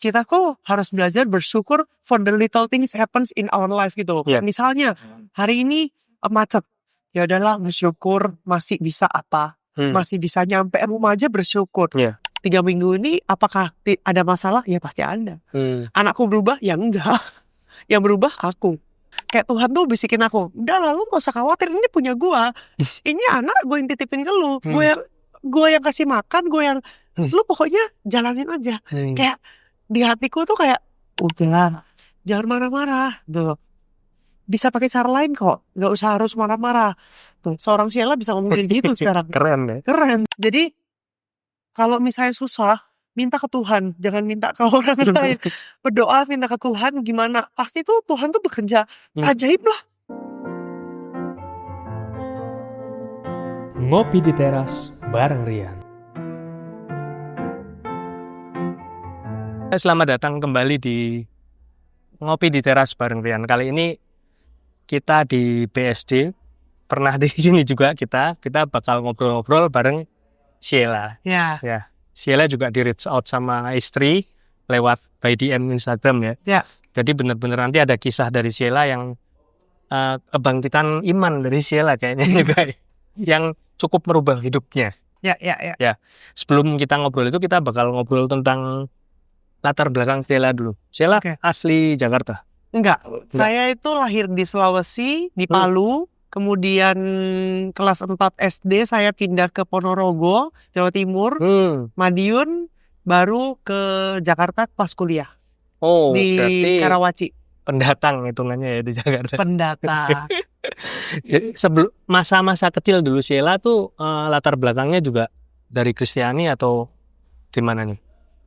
kita kok harus belajar bersyukur for the little things happens in our life gitu. Yeah. Misalnya hari ini macet, ya udahlah bersyukur masih bisa masih bisa nyampe rumah aja bersyukur. 3 minggu ini apakah ada masalah? Ya pasti ada. Anakku berubah? Ya enggak. Yang berubah aku. Kayak Tuhan tuh bisikin aku, udah lah lu gak usah khawatir, ini punya gua. Ini anak gue yang titipin ke lu. Gue yang kasih makan, gue yang lu pokoknya jalanin aja. Kayak di hatiku tuh kayak udah jangan marah-marah tuh. Bisa pakai cara lain kok, gak usah harus marah-marah. Tuh, seorang Sheila bisa ngomongin gitu sekarang. Keren ya. Keren. Jadi kalau misalnya susah, minta ke Tuhan, jangan minta ke orang lain. Berdoa minta ke Tuhan gimana? Pasti tuh Tuhan tuh bekerja ajaib lah. Ngopi di teras bareng Rian. Selamat datang kembali di Ngopi di Teras bareng Rian. Kali ini kita di BSD. Pernah di sini juga kita bakal ngobrol-ngobrol bareng Sheila. Ya. Sheila juga di reach out sama istri lewat by DM Instagram ya. Jadi benar-benar nanti ada kisah dari Sheila yang kebangkitan iman dari Sheila kayaknya juga yang cukup merubah hidupnya. Ya. Sebelum kita ngobrol itu kita bakal ngobrol tentang latar belakang Sheila dulu. Sheila asli Jakarta? Enggak. Saya itu lahir di Sulawesi, di Palu. Kemudian kelas 4 SD saya pindah ke Ponorogo, Jawa Timur, Madiun, baru ke Jakarta pas kuliah. Di Karawaci. Pendatang hitungannya ya di Jakarta. Pendatang. Sebelum masa-masa kecil dulu Sheila tuh latar belakangnya juga dari Kristiani atau gimana nih?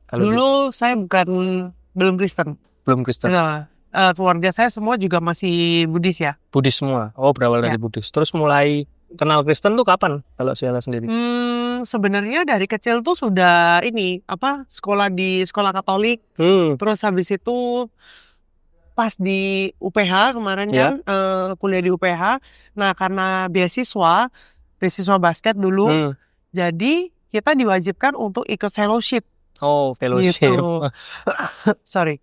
Dulu saya belum Kristen. Belum Kristen. Nah, keluarga saya semua juga masih Buddhis ya. Buddhis semua. Oh, berawal dari Buddhis. Terus mulai kenal Kristen tuh kapan kalau Sheila sendiri? Sebenarnya dari kecil tuh sudah sekolah di sekolah Katolik. Terus habis itu pas di UPH kemarin kan kuliah di UPH. Nah, karena beasiswa basket dulu. Jadi kita diwajibkan untuk ikut fellowship. Oh, fellowship. Gitu. Sorry.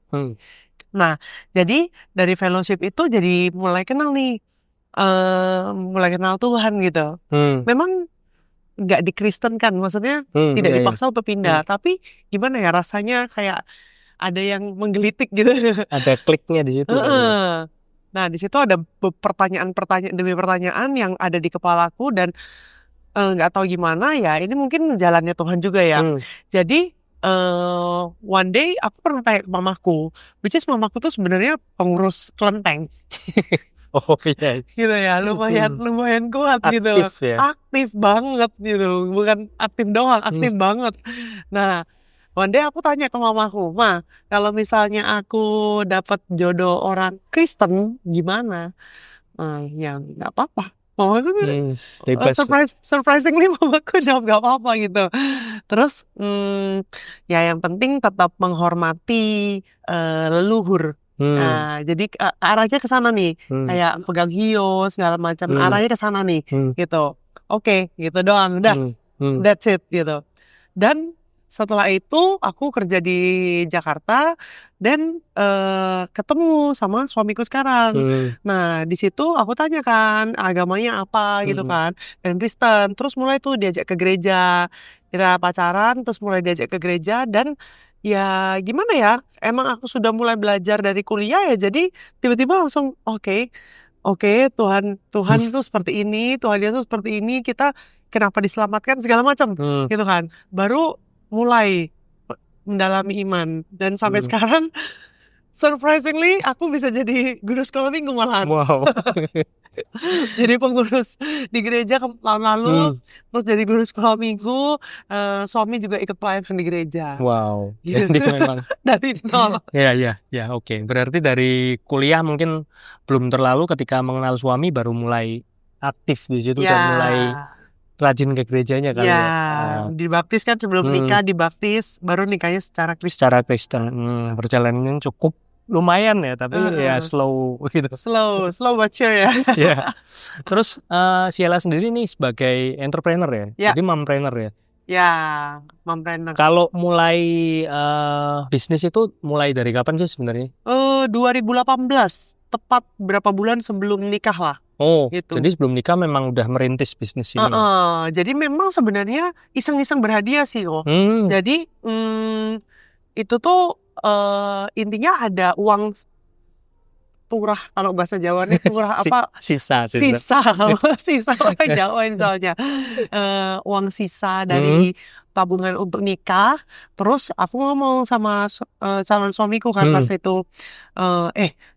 Nah, jadi dari fellowship itu jadi mulai kenal nih, mulai kenal Tuhan gitu. Memang nggak dikristenkan, maksudnya tidak dipaksa untuk pindah, tapi gimana ya rasanya kayak ada yang menggelitik gitu. Ada kliknya di situ. Nah, di situ ada pertanyaan demi pertanyaan yang ada di kepalaku dan nggak tahu gimana ya. Ini mungkin jalannya Tuhan juga ya. Jadi one day aku pernah tanya ke mamaku, which is mamaku tuh sebenarnya pengurus kelenteng. Oh iya. Gitu ya, lumayan kuat aktif, gitu. Ya? Aktif banget gitu, bukan aktif doang, aktif banget. Nah, one day aku tanya ke mamaku, Ma, kalau misalnya aku dapat jodoh orang Kristen gimana? Ya nggak apa-apa. Mamaku surprisingly mamaku jawab gak apa-apa gitu. Terus ya yang penting tetap menghormati leluhur. Nah, jadi arahnya ke sana nih. Kayak pegang hiyo segala macam, arahnya ke sana nih gitu. Oke, gitu doang. Udah. That's it gitu. Dan setelah itu aku kerja di Jakarta dan ketemu sama suamiku sekarang. Nah, di situ aku tanya kan agamanya apa gitu kan, dan Kristen. Terus mulai tuh diajak ke gereja. Kita pacaran terus mulai diajak ke gereja dan ya gimana ya? Emang aku sudah mulai belajar dari kuliah ya, jadi tiba-tiba langsung oke, Tuhan itu seperti ini, Tuhan Yesus seperti ini, kita kenapa diselamatkan segala macam gitu kan. Baru mulai mendalami iman dan sampai sekarang surprisingly aku bisa jadi guru sekolah minggu malahan. Wow. Jadi pengurus di gereja tahun lalu, terus jadi guru sekolah minggu, suami juga ikut pelayanan di gereja. Wow. Gitu. Jadi memang dari nol. Ya, oke. Berarti dari kuliah mungkin belum terlalu, ketika mengenal suami baru mulai aktif di situ dan mulai rajin ke gerejanya kali ya. Dibaptis kan sebelum nikah, dibaptis baru nikahnya secara Kristen. Perjalanannya cukup lumayan ya, tapi ya slow gitu. Slow but sure ya. Ya. Terus Sheila sendiri nih sebagai entrepreneur ya. Jadi mompreneur ya. Ya, mompreneur. Kalau mulai bisnis itu mulai dari kapan sih sebenarnya? 2018, tepat berapa bulan sebelum nikah lah. Oh, Gitu. jadi sebelum nikah memang udah merintis bisnis ini. Jadi memang sebenarnya iseng-iseng berhadiah sih kok. Jadi itu tuh intinya ada uang turah, kalau bahasa Jawanya turah apa? Sisa orang Jawa soalnya. Uang sisa dari tabungan untuk nikah. Terus aku ngomong sama calon suamiku kan pas itu,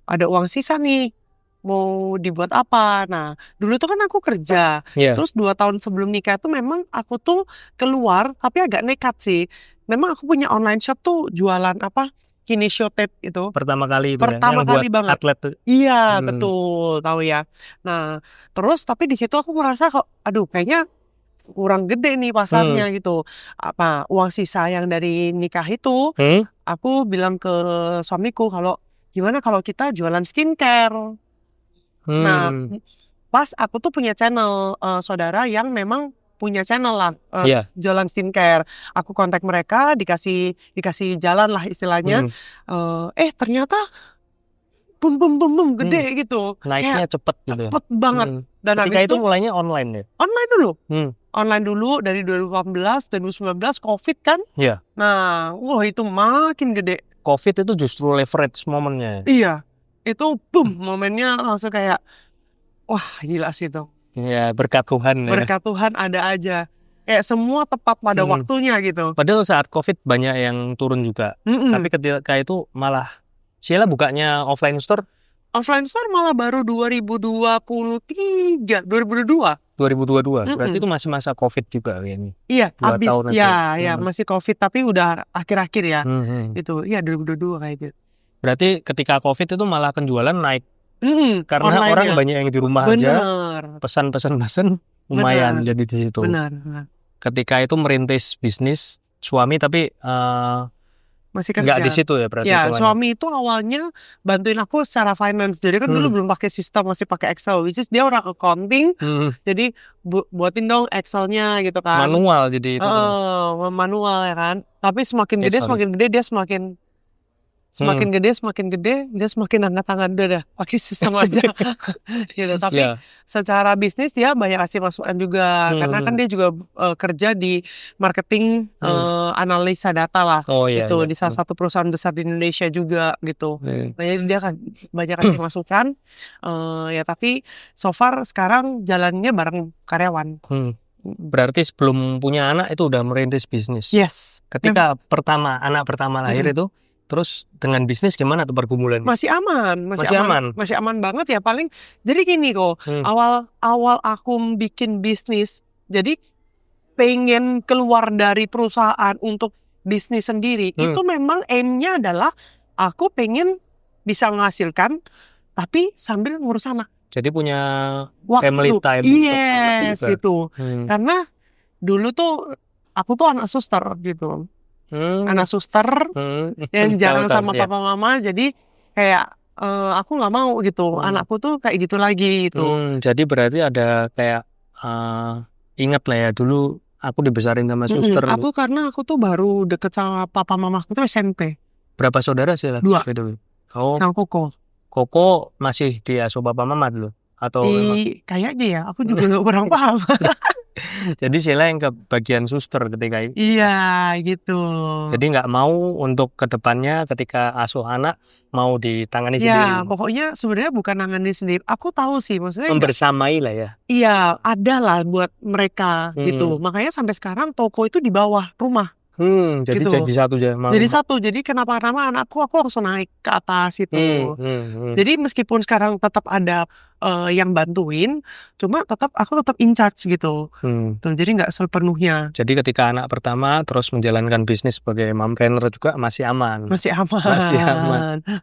ada uang sisa nih, mau dibuat apa? Nah, dulu tuh kan aku kerja. Terus 2 tahun sebelum nikah tuh memang aku tuh keluar, tapi agak nekat sih. Memang aku punya online shop tuh jualan apa? Kinesio tape itu. Pertama kali itu Pertama yang kali buat banget. atlet tuh. Iya, betul, tahu ya. Nah, terus tapi di situ aku merasa kok, aduh kayaknya kurang gede nih pasarnya gitu. Apa uang sisa yang dari nikah itu, aku bilang ke suamiku kalau gimana kalau kita jualan skincare. Nah, pas aku tuh punya channel saudara yang memang punya channel lah jualan skincare. Aku kontak mereka, dikasih jalan lah istilahnya. Ternyata bum gede gitu. Naiknya cepet gitu. Cepet banget. Dan ketika itu mulainya online ya? Online dulu. Online dulu dari 2018, 2019 COVID kan. Iya. Nah, itu makin gede. COVID itu justru leverage momennya. Iya. Itu momennya langsung kayak wah, gila sih itu. Iya, berkat Tuhan ya. Berkat Tuhan ada aja. Kayak semua tepat pada waktunya gitu. Padahal saat COVID banyak yang turun juga. Tapi ketika itu malah Sheila bukanya offline store? Offline store malah baru 2022. 2022. Berarti itu masih masa COVID juga ini. Iya, habis. Ya, masih COVID tapi udah akhir-akhir ya. Itu, iya 2022 kayak gitu. Berarti ketika COVID itu malah penjualan naik. Karena online orang banyak yang di rumah aja. Pesan lumayan jadi di situ. Benar. Ketika itu merintis bisnis suami tapi masih kerja. Nggak di situ ya berarti. Ya, suami itu awalnya bantuin aku secara finance. Jadi kan dulu belum pakai sistem, masih pakai Excel. Which is dia orang accounting. Jadi buatin dong Excelnya gitu kan. Manual jadi itu. Manual ya kan. Tapi semakin gede dia semakin gede dia semakin angkat tangan dah pakai sistem aja. Gitu. Tapi secara bisnis dia banyak kasih masukan juga. Karena kan dia juga kerja di marketing analisa data lah. Gitu. Di salah satu perusahaan besar di Indonesia juga gitu. Jadi dia banyak kasih masukan. Ya tapi so far sekarang jalannya bareng karyawan. Berarti sebelum punya anak itu udah merintis bisnis. Yes. Ketika anak pertama lahir itu, terus dengan bisnis gimana tuh pergumulan? Masih aman. Masih aman banget ya. Paling jadi gini kok. Awal aku bikin bisnis, jadi pengen keluar dari perusahaan untuk bisnis sendiri. Itu memang aimnya adalah aku pengen bisa menghasilkan tapi sambil ngurus anak. Jadi punya waktu. Family time. Yes, gitu. Karena dulu tuh aku tuh anak suster gitu. Anak suster yang jarang sama papa mama, jadi kayak aku nggak mau gitu. Anakku tuh kayak gitu lagi gitu. Jadi berarti ada kayak ingat lah ya dulu aku dibesarin sama suster. Karena aku tuh baru deket sama papa mamaku tuh SMP. Berapa saudara sih lah? 2. Sama Koko. Koko masih diasuh papa mama dulu atau kayaknya ya, aku juga nggak kurang paham. Jadi Sheila yang ke bagian suster ketika itu. Iya, gitu. Jadi nggak mau untuk kedepannya ketika asuh anak mau ditangani sendiri. Ya, pokoknya sebenarnya bukan nangani sendiri. Aku tahu sih, maksudnya membersamai lah ya. Iya, ada lah buat mereka gitu. Makanya sampai sekarang toko itu di bawah rumah. Jadi gitu. Jadi satu aja. Jadi satu. Jadi kenapa anakku aku langsung naik ke atas itu. Jadi meskipun sekarang tetap ada yang bantuin, cuma aku tetap in charge gitu. Jadi nggak sepenuhnya. Jadi ketika anak pertama terus menjalankan bisnis sebagai mompreneur juga masih aman.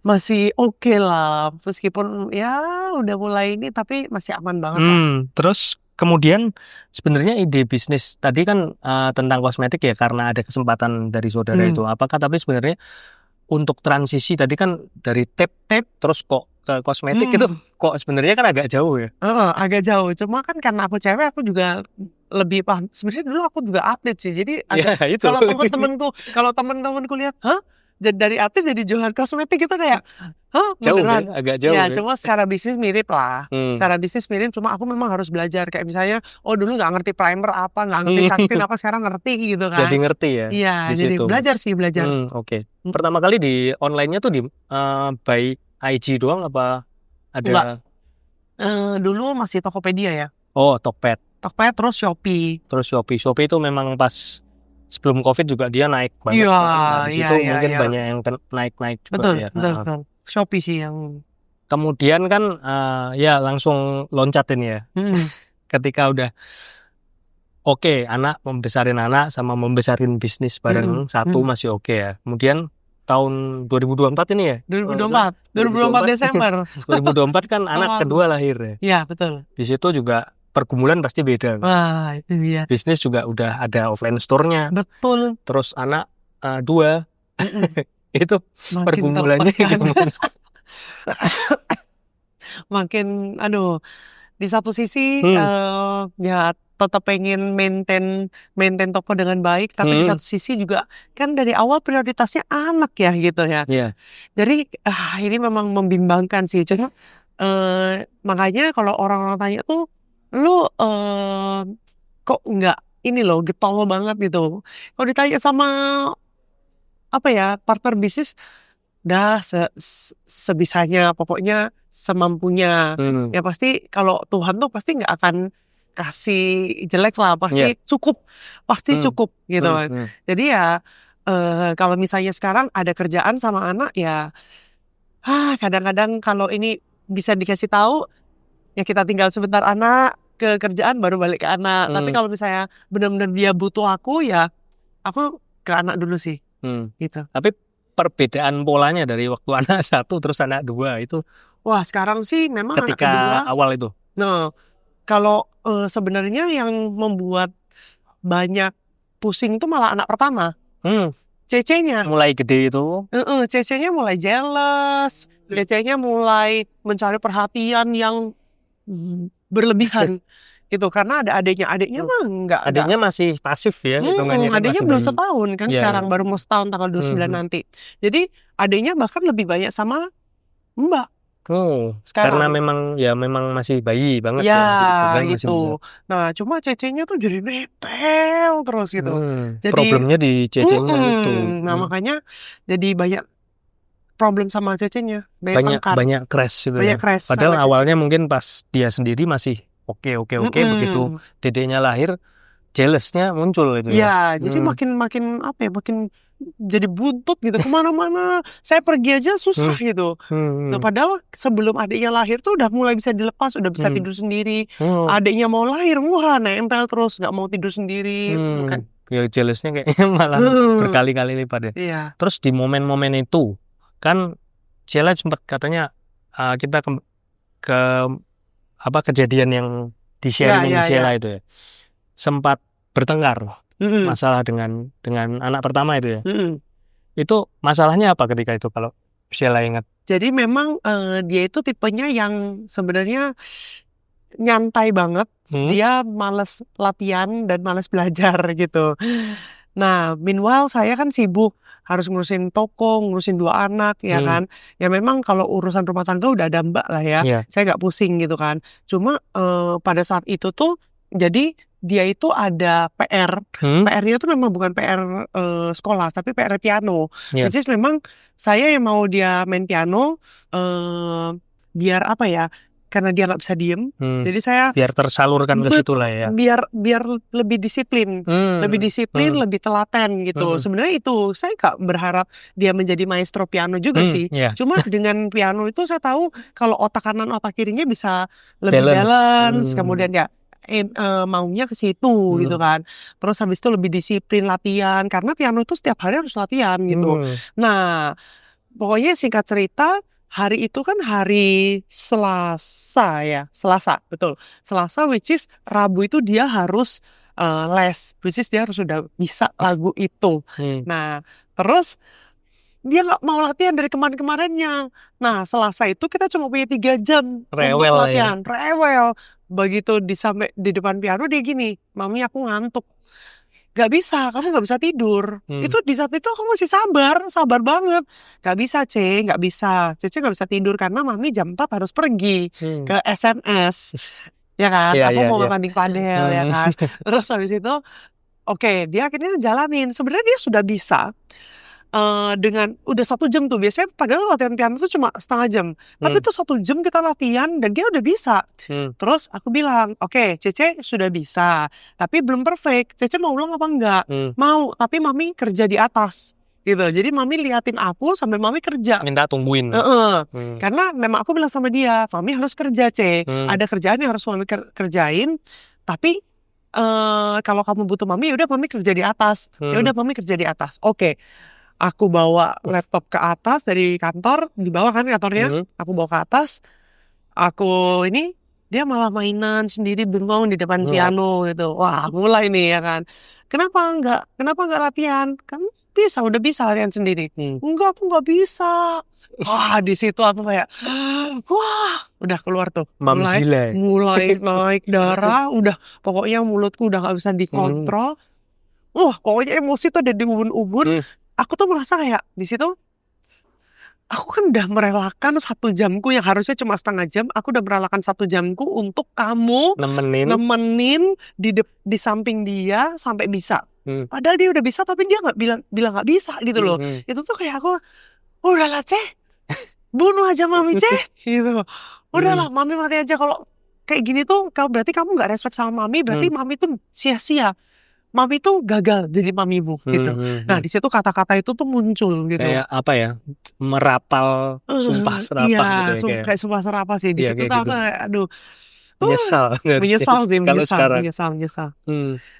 Masih oke lah. Meskipun ya udah mulai ini tapi masih aman banget lah. Terus kemudian sebenarnya ide bisnis tadi kan tentang kosmetik ya karena ada kesempatan dari saudara itu. Apakah tapi sebenarnya untuk transisi tadi kan dari tape terus kok ke kosmetik itu kok sebenarnya kan agak jauh ya. Agak jauh. Cuma kan karena aku cewek, aku juga lebih paham. Sebenarnya dulu aku juga atlet sih. Jadi itu. kalau temen-temenku lihat, jadi dari atlet jadi jualan kosmetik itu kayak, jauh beneran? Ya, agak jauh. Ya, cuma secara bisnis mirip lah. Secara bisnis mirip, cuma aku memang harus belajar. Kayak misalnya, dulu nggak ngerti primer apa, nggak ngerti sunscreen apa, sekarang ngerti gitu kan. Jadi ngerti ya. Iya, jadi situ. belajar. Oke. Pertama kali di online-nya tuh di by IG doang apa ada? Enggak. Dulu masih Tokopedia ya. Oh, Tokped terus Shopee. Shopee itu memang pas sebelum COVID juga dia naik banget. Di situ mungkin banyak yang naik juga ya. Betul. Shopee sih yang. Kemudian kan ya langsung loncatin ya. Ketika udah oke, membesarin anak sama membesarin bisnis bareng satu masih oke ya. Kemudian tahun 2024 ini ya? 2024 Desember. 2024 kan anak kedua lahir ya. Iya, betul. Di situ juga pergumulan pasti beda. Wah, itu dia. Bisnis juga udah ada offline store-nya. Betul. Terus anak 2. Itu makin pergumulannya gimana? Makin, di satu sisi ya tetap pengen maintain toko dengan baik, tapi di satu sisi juga kan dari awal prioritasnya anak ya gitu ya. Yeah. Jadi ini memang membimbangkan sih. Cuma makanya kalau orang-orang tanya tuh, lu kok nggak ini loh getol banget gitu. Kalau ditanya sama partner bisnis, dah sebisanya, pokoknya semampunya. Ya pasti kalau Tuhan tuh pasti nggak akan kasih jelek lah, pasti cukup gitu kan. Jadi ya kalau misalnya sekarang ada kerjaan sama anak ya, kadang-kadang kalau ini bisa dikasih tahu ya kita tinggal sebentar anak ke kerjaan baru balik ke anak. Tapi kalau misalnya benar-benar dia butuh aku ya aku ke anak dulu sih. Gitu. Tapi perbedaan polanya dari waktu anak 1 terus anak 2 itu? Wah, sekarang sih memang ketika anak kedua awal itu. Nah, kalau sebenarnya yang membuat banyak pusing itu malah anak pertama. Cece-nya mulai gede itu. Cece-nya mulai jealous, Cece-nya mulai mencari perhatian yang berlebihan. Gitu, karena ada adiknya mah enggak. Adiknya masih pasif ya, hitungannya kan adiknya belum setahun kan sekarang, baru mau setahun tanggal 29 nanti. Jadi adiknya bahkan lebih banyak sama Mbak. Karena memang masih bayi banget ya gitu. Nah, cuma Cece-nya tuh jadi nepel terus gitu. Jadi problemnya di Cece-nya itu. Nah, makanya jadi banyak problem sama Cece-nya. Banyak crash gitu. Padahal awalnya mungkin pas dia sendiri masih oke, begitu dedeknya lahir jealousy-nya muncul itu ya. Jadi makin jadi buntut gitu kemana-mana. Saya pergi aja susah gitu. Nah, padahal sebelum adiknya lahir tuh udah mulai bisa dilepas, udah bisa tidur sendiri. Adiknya mau lahir, nempel terus, nggak mau tidur sendiri. Bukan. Ya jealousy-nya kayaknya malah berkali-kali lipat ya. Iya. Terus di momen-momen itu kan Sheila sempat katanya kita ke kejadian yang di-sharing Sheila itu ya, sempat bertengkar masalah dengan anak pertama itu ya. Itu masalahnya apa ketika itu kalau Sheila ingat? Jadi memang dia itu tipenya yang sebenarnya nyantai banget. Dia males latihan dan males belajar gitu. Nah, meanwhile saya kan sibuk, harus ngurusin toko, ngurusin 2 anak ya kan. Ya memang kalau urusan rumah tangga udah ada Mbak lah ya. Saya nggak pusing gitu kan. Cuma pada saat itu tuh jadi dia itu ada PR. PR-nya tuh memang bukan PR sekolah, tapi PR piano. Which is memang saya yang mau dia main piano biar karena dia nggak bisa diem, jadi saya biar tersalurkan ke situ lah ya. Biar lebih disiplin, lebih telaten gitu. Sebenarnya itu saya nggak berharap dia menjadi maestro piano juga sih. Cuma dengan piano itu saya tahu kalau otak kanan otak kirinya bisa lebih balance. Kemudian maunya ke situ gitu kan. Terus habis itu lebih disiplin latihan karena piano itu setiap hari harus latihan gitu. Nah, pokoknya singkat cerita, hari itu kan hari Selasa ya, betul. Selasa, which is Rabu itu dia harus les, which is dia harus sudah bisa lagu itu. Nah, terus dia nggak mau latihan dari kemarin-kemarinnya. Nah, Selasa itu kita cuma punya 3 jam Rewel untuk ya. latihan. Rewel. Begitu sampai di depan piano dia gini, "Mami, aku ngantuk." Gak bisa, kamu gak bisa tidur. Itu di saat itu aku masih sabar banget. Gak bisa, gak bisa. Cece gak bisa tidur karena Mami jam 4 harus pergi ke SMS. Ya kan, aku mau tanding padel ya kan. Terus habis itu, oke, dia akhirnya jalanin. Sebenarnya dia sudah bisa dengan udah 1 jam tuh. Biasanya padahal latihan piano tuh cuma setengah jam. Tapi tuh 1 jam kita latihan dan dia udah bisa. Terus aku bilang, oke, Cece sudah bisa, tapi belum perfect. Cece mau ulang apa enggak? Mau, tapi Mami kerja di atas gitu. Jadi Mami liatin aku sambil Mami kerja. Minta tungguin. Karena memang aku bilang sama dia, Mami harus kerja, ada kerjaan yang harus Mami kerjain. Tapi kalau kamu butuh Mami, yaudah Mami kerja di atas. Yaudah Mami kerja di atas. Oke. Aku bawa laptop ke atas dari kantor, di bawah kan kantornya, aku bawa ke atas, dia malah mainan sendiri bengong di depan piano gitu. Wah, mulai nih ya kan. Kenapa enggak latihan? Kan udah bisa latihan sendiri. Enggak, aku enggak bisa. Wah, di situ aku kayak, wah, udah keluar tuh. Mulai naik darah, udah pokoknya mulutku udah nggak bisa dikontrol. Pokoknya emosi tuh ada di ubun-ubun. Aku tuh merasa kayak di situ aku kan udah merelakan 1 jamku yang harusnya cuma setengah jam, aku udah merelakan 1 jamku untuk kamu nemenin di samping dia sampai bisa. Padahal dia udah bisa tapi dia nggak bilang nggak bisa gitu loh. Itu tuh kayak aku, udahlah bunuh aja Mami gitu. Udahlah Mami mati aja. Kalau kayak gini tuh berarti kamu nggak respect sama Mami, berarti Mami tuh sia-sia. Mami tuh gagal jadi mamimu gitu. Nah, di situ kata-kata itu tuh muncul gitu. Kayak apa ya? Merapal sumpah serapah gitu ya. Kayak sumpah serapah sih di situ tuh gitu. aduh. Menyesal sih. Menyesal.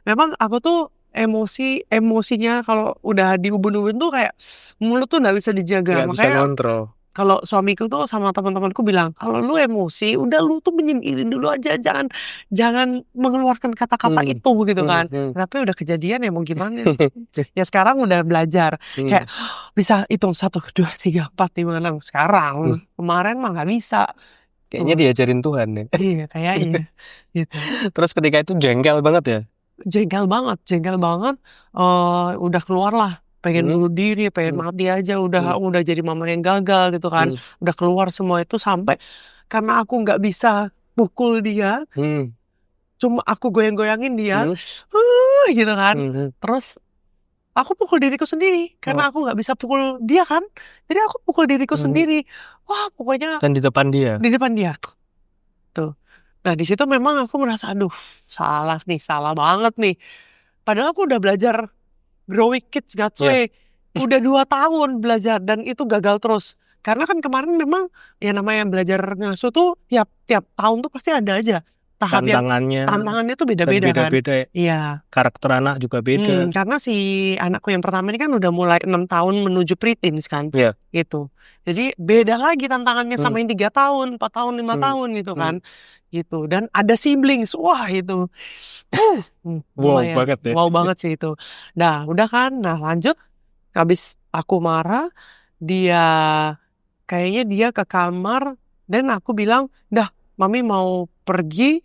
Memang aku tuh emosinya kalau udah di ubun-ubun tuh kayak mulut tuh nggak bisa dijaga. Nggak Makanya bisa ngontrol. kalau suamiku tuh sama teman-temanku bilang, kalau lu emosi, udah lu tuh menyendiri dulu aja, jangan mengeluarkan kata-kata itu gitu kan. Tapi udah kejadian ya mau gimana? Ya sekarang udah belajar, kayak bisa hitung 1, 2, 3, 4, 5, 6. Sekarang, kemarin mah nggak bisa. Kayaknya diajarin Tuhan ya. Iya, kayaknya. Gitu. Terus ketika itu jengkel banget ya? Jengkel banget. Udah keluar lah. Pengen bunuh diri, pengen mati aja, udah jadi mama yang gagal gitu kan. Udah keluar semua itu sampai karena aku nggak bisa pukul dia, cuma aku goyang-goyangin dia, gitu kan. Terus aku pukul diriku sendiri karena aku nggak bisa pukul dia kan. Jadi aku pukul diriku sendiri. Wah, pokoknya. Dan di depan dia. Tuh. Nah, di situ memang aku merasa aduh, salah banget nih. Padahal aku udah belajar Growing Kids God's Way. Udah 2 tahun belajar dan itu gagal terus. Karena kan kemarin memang ya namanya belajar ngasuh tuh tiap tahun tuh pasti ada aja tahap tantangannya tuh beda-beda kan. Iya. Karakter anak juga beda. Karena si anakku yang pertama ini kan udah mulai 6 tahun menuju preteens kan. Gitu. Jadi beda lagi tantangannya sama yang 3 tahun, 4 tahun, 5 tahun gitu kan. Gitu. Dan ada siblings. Wah, itu. Wow banget sih itu. Nah, udah kan. Nah, lanjut. Habis aku marah, kayaknya dia ke kamar dan aku bilang, "Dah, Mami mau pergi.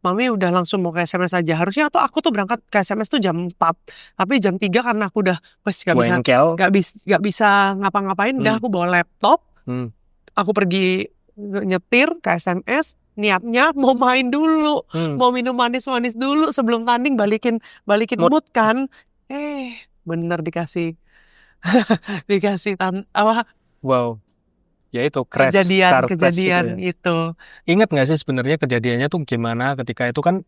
Mami udah langsung mau ke SMS aja." Harusnya tuh aku tuh berangkat ke SMS tuh jam 4. Tapi jam 3 karena aku udah gak bisa ngapa-ngapain, udah aku bawa laptop. Aku pergi nyetir ke SMS. Niatnya mau main dulu, mau minum manis-manis dulu sebelum tanding, balikin mood kan. Bener dikasih apa? Wow. Ya itu crash. Kejadian itu. Ingat nggak sih sebenarnya kejadiannya tuh gimana ketika itu kan?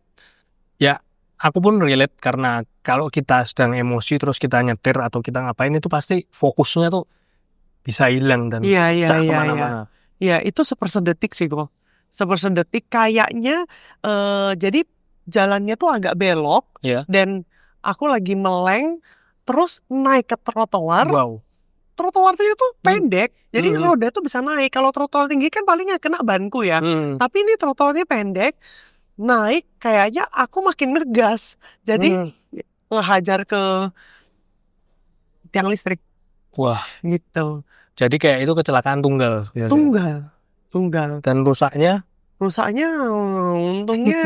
Ya aku pun relate karena kalau kita sedang emosi terus kita nyetir atau kita ngapain itu pasti fokusnya tuh bisa hilang dan kemana-mana. Iya, itu sepersedetik sih kok. Sepersedetik kayaknya jadi jalannya tuh agak belok dan aku lagi meleng terus naik ke trotoar. Trotoarnya tuh pendek, jadi roda tuh bisa naik. Kalau trotoar tinggi kan palingnya kena banku ya. Tapi ini trotoarnya pendek, naik kayaknya aku makin ngegas. Jadi ngehajar ke tiang listrik. Wah, gitu. jadi kayak itu kecelakaan tunggal. Tunggal. Dan rusaknya untungnya,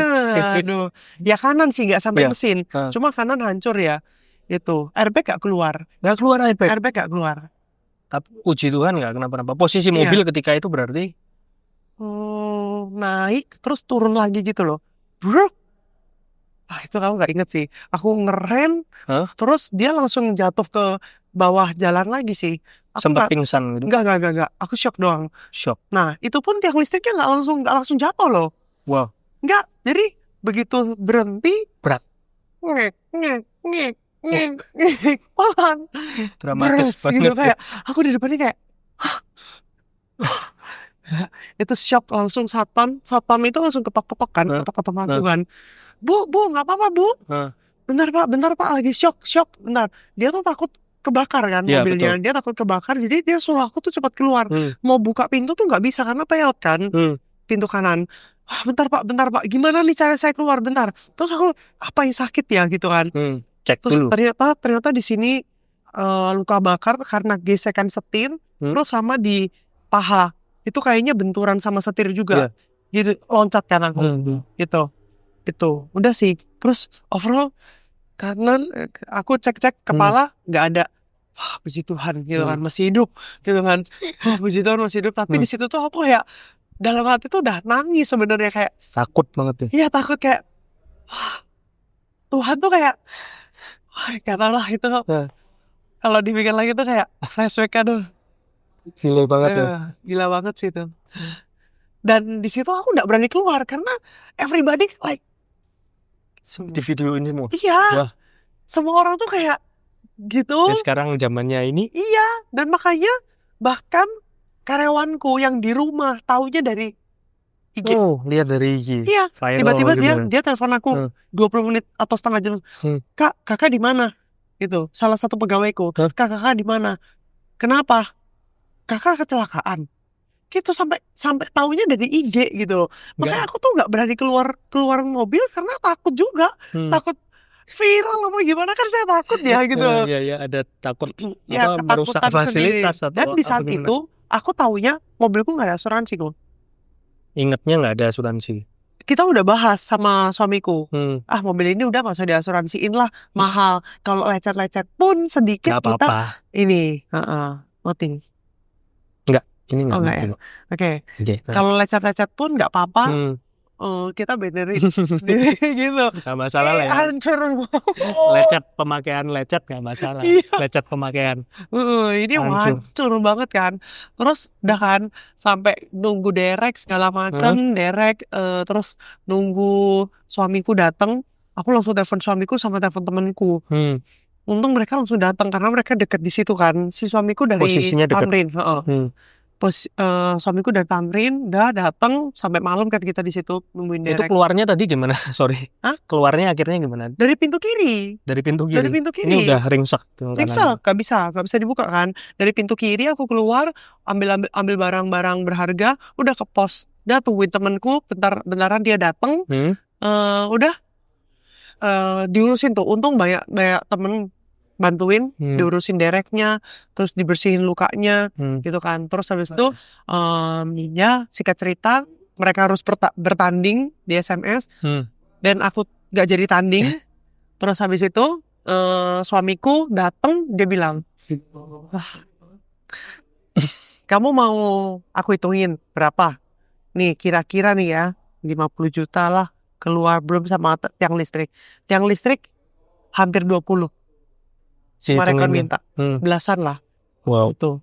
aduh, ya kanan sih nggak sampai Iya. mesin, cuma kanan hancur ya. Itu airbag gak keluar. Airbag gak keluar. Tapi puji Tuhan nggak kenapa-napa. Posisi Iya. mobil ketika itu berarti naik terus turun lagi gitu loh. Bruk. Itu kamu nggak inget sih. Aku ngerem, terus dia langsung jatuh ke bawah jalan lagi sih. Aku sempat pingsan gitu. Enggak. Aku shock doang. Nah, itu pun tiang listriknya nggak langsung jatuh loh. Wow. Enggak. Jadi begitu berhenti, berat. Ngek. Pelan. Dramatis banget. Gitu kayak aku di depannya kayak itu shock langsung. Satpam itu langsung ketok-ketok kan, ketok-ketok aku kan. Bu, nggak apa-apa Bu. Bentar pak, lagi shock. Bentar, dia tuh takut kebakar kan mobilnya. Dia takut kebakar, jadi dia suruh aku tuh cepat keluar. Mau buka pintu tuh nggak bisa karena peot kan, pintu kanan. Bentar pak, gimana nih cara saya keluar? Bentar. Terus aku apa yang sakit ya gitu kan? Cek terus dulu. Ternyata di sini luka bakar karena gesekan setir, terus sama di paha. Itu kayaknya benturan sama setir juga. Gitu, loncat kan aku. Gitu. Itu udah sih. Terus overall kanan aku cek kepala nggak ada. Puji Tuhan gitu kan, masih hidup gitu kan. Puji Tuhan masih hidup. Tapi di situ tuh aku kayak dalam hati tuh udah nangis sebenarnya, kayak takut banget deh. Iya, takut kayak Tuhan tuh kayak katalah itu kalau dibikin lagi tuh kayak flashback, aduh gila banget ya. Gila banget sih itu. Dan di situ aku nggak berani keluar karena everybody like di video ini semua. Iya. Wah. Semua orang tuh kayak gitu. Ya, sekarang zamannya ini. Iya. Dan makanya bahkan karyawanku yang di rumah taunya dari IG. Oh, lihat dari IG. Iya. Tiba-tiba dia telepon aku 20 menit atau setengah jam. Kakak di mana? Gitu. Salah satu pegawaiku. Kakak di mana? Kenapa? Kakak kecelakaan. Gitu sampai taunya dari IG gitu. Makanya aku tuh nggak berani keluar mobil karena takut juga. Takut viral apa gimana, kan saya takut ya gitu. Iya, ada takut merusak fasilitas sendiri. Dan di saat itu aku taunya mobilku nggak ada asuransi kok. Ingatnya nggak ada asuransi. Kita udah bahas sama suamiku. Mobil ini udah nggak usah diasuransiin lah, mahal. Kalau lecet-lecet pun sedikit gak kita apa-apa. Ini voting. Ini enggak ya? Oke. Kalau lecet-lecet pun nggak apa-apa. Kita benerin gitu. Gak masalah lah ya. Hancur. Pemakaian lecet gak masalah. Lecet pemakaian. Ini hancur banget kan. Terus udah kan sampai nunggu derek segala macam, terus nunggu suamiku datang. Aku langsung telepon suamiku sama telepon temanku. Untung mereka langsung datang karena mereka deket di situ kan. Si suamiku dari Tamrin. Suamiku dari Tamrin udah datang sampai malam kan kita di situ nungguin derek. Itu keluarnya tadi gimana? Sorry. Keluarnya akhirnya gimana? Dari pintu kiri. Ini udah ringsek, gak bisa dibuka kan. Dari pintu kiri aku keluar, ambil barang-barang berharga, udah ke pos. Udah tungguin temanku, bentaran dia datang. Udah diurusin tuh. Untung banyak temen bantuin, diurusin dereknya, terus dibersihin lukanya, gitu kan. Terus habis itu, singkat cerita, mereka harus bertanding di SMS, dan aku gak jadi tanding. Terus habis itu, suamiku datang, dia bilang, kamu mau aku hitungin berapa? Nih, kira-kira nih ya, 50 juta lah keluar, belum sama tiang listrik. Tiang listrik hampir 20. Mereka minta belasan lah. Wow. Itu.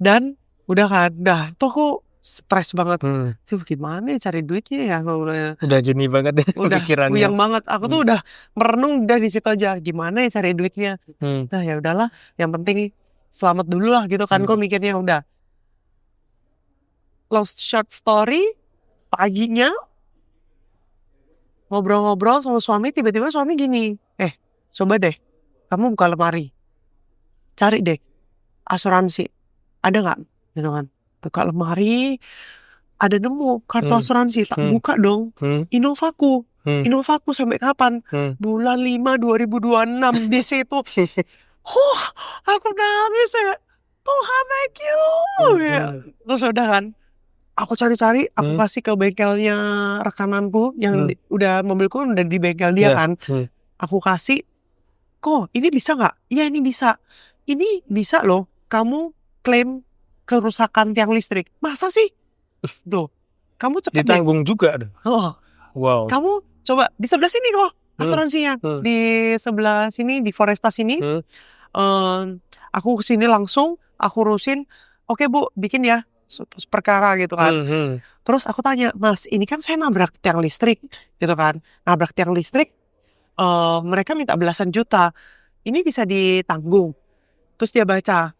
Dan udah kan, tuh aku stres banget. Tuh gimana ya cari duitnya ya? Udah gini banget deh pikirannya. Uyang banget. Aku tuh udah merenung di situ aja. Gimana ya cari duitnya? Nah ya udahlah. Yang penting selamat dulu lah gitu kan. Kok mikirnya udah. Long short story, paginya ngobrol-ngobrol sama suami, tiba-tiba suami gini, coba deh kamu buka lemari, cari deh asuransi, ada nggak? Gitu kan, buka lemari, ada nemu kartu asuransi, tak buka dong. Innovaku sampai kapan? Bulan 5 2026 di situ. Aku nangis ya. Tuhan, thank you. Ya. Terus udah kan, aku cari-cari, aku kasih ke bengkelnya rekananku yang udah mobilku udah di bengkel dia kan. Aku kasih, kok ini bisa nggak? Iya ini bisa. Ini bisa loh. Kamu klaim kerusakan tiang listrik. Masa sih? Tuh, kamu cepet ditanggung juga. Wow. Kamu coba di sebelah sini kok asuransinya. Di sebelah sini di Foresta sini. Aku kesini langsung, aku urusin. Oke Bu, bikin ya perkara gitu kan. Terus aku tanya, Mas, ini kan saya nabrak tiang listrik gitu kan. Nabrak tiang listrik, mereka minta belasan juta. Ini bisa ditanggung. Terus dia baca,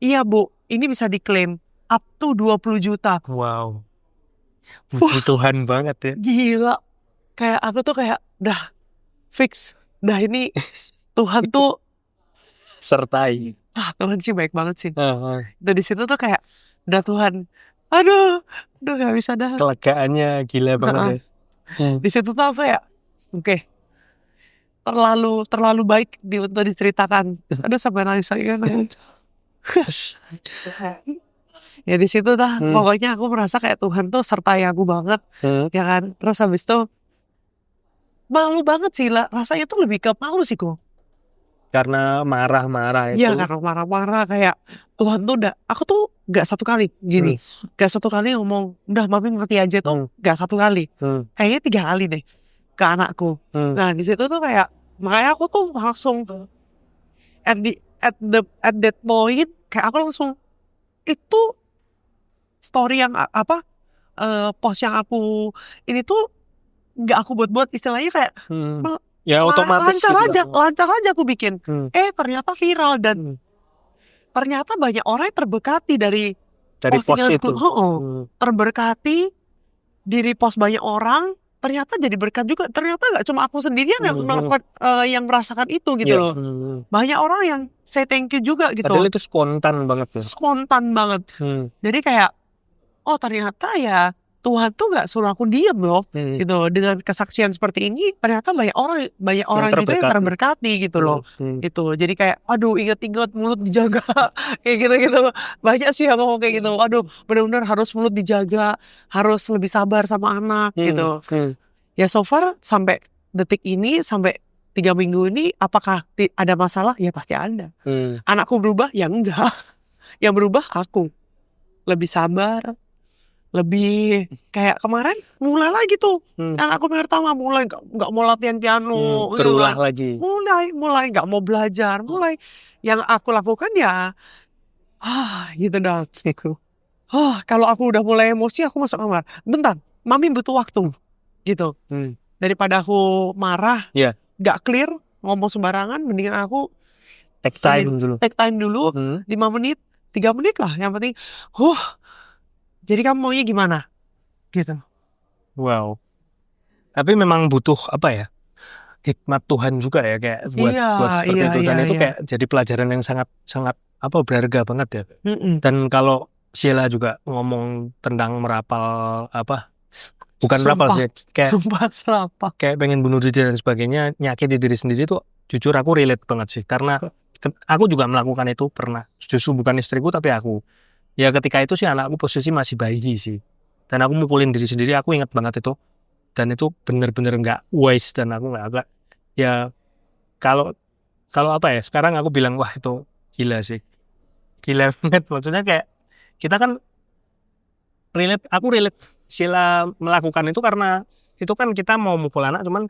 iya Bu, ini bisa diklaim up to 20 juta. Wow. Puji Tuhan banget ya. Gila. Kayak aku tuh kayak, dah fix. Dah ini Tuhan tuh sertai. Tuhan sih baik banget sih. Dan di situ tuh kayak, dah Tuhan, aduh gak bisa dah. Kelegaannya gila banget ya. Di situ tuh apa ya? Oke. Terlalu baik untuk diceritakan. Aduh sampai nangis lagi kan. Ya di situ dah pokoknya aku merasa kayak Tuhan tuh sertai aku banget. Ya kan. Terus habis itu malu banget sih lah. Rasanya tuh lebih ke malu sih kok. Karena marah-marah itu. Iya karena marah-marah kayak Tuhan tuh udah, aku tuh gak satu kali gini. Gak satu kali ngomong, udah mami ngerti aja tuh. Gak satu kali. Kayaknya 3 kali deh ke anakku. Nah di situ tuh kayak, makanya aku tuh langsung at that point kayak aku langsung itu story yang post yang aku ini tuh nggak aku buat istilahnya kayak ya otomatis lancar aja aku bikin. Ternyata viral dan ternyata banyak orang yang terberkati dari post itu. Terberkati di repost banyak orang. Ternyata jadi berkat juga. Ternyata nggak cuma aku sendirian yang melakukan yang merasakan itu gitu loh. Banyak orang yang say thank you juga gitu. Padahal itu spontan banget ya. Spontan banget. Jadi kayak ternyata ya Tuhan tuh nggak suruh aku diem loh gitu. Dengan kesaksian seperti ini ternyata banyak orang juga yang terberkati gitu loh. Itu jadi kayak inget-inget mulut dijaga kayak gitu. Banyak sih yang ngomong kayak gitu. Benar-benar harus mulut dijaga, harus lebih sabar sama anak gitu. Ya so far sampai detik ini, sampai 3 minggu ini, apakah ada masalah? Ya pasti ada. Anakku berubah? Ya enggak. Yang berubah aku lebih sabar, lebih kayak kemarin mulai lagi tuh. Anakku pertama mulai nggak mau latihan piano, terulah lagi. Mulai nggak mau belajar, mulai yang aku lakukan ya gitu dah. Kalau aku udah mulai emosi, aku masuk kamar. Bentar, mami butuh waktu gitu. Daripada aku marah, nggak clear, ngomong sembarangan, mendingan aku take time dulu 5 menit, 3 menit lah, yang penting jadi kamu maunya gimana? Gitu. Wow. Tapi memang butuh hikmat Tuhan juga ya kayak buat seperti itu. Dan itu kayak jadi pelajaran yang sangat berharga banget ya. Dan kalau Sheila juga ngomong tentang merapal bukan merapal sih, kayak kayak pengen bunuh diri dan sebagainya, nyakiti diri sendiri tuh jujur aku relate banget sih. Karena aku juga melakukan itu pernah. Justru bukan istriku tapi aku. Ya ketika itu sih anakku posisi masih bayi sih. Dan aku mukulin diri sendiri, aku ingat banget itu. Dan itu bener-bener gak wise dan aku gak ya kalau sekarang aku bilang wah itu gila sih. Gila banget, maksudnya kayak kita kan aku relate Sheila melakukan itu karena itu kan kita mau mukul anak cuman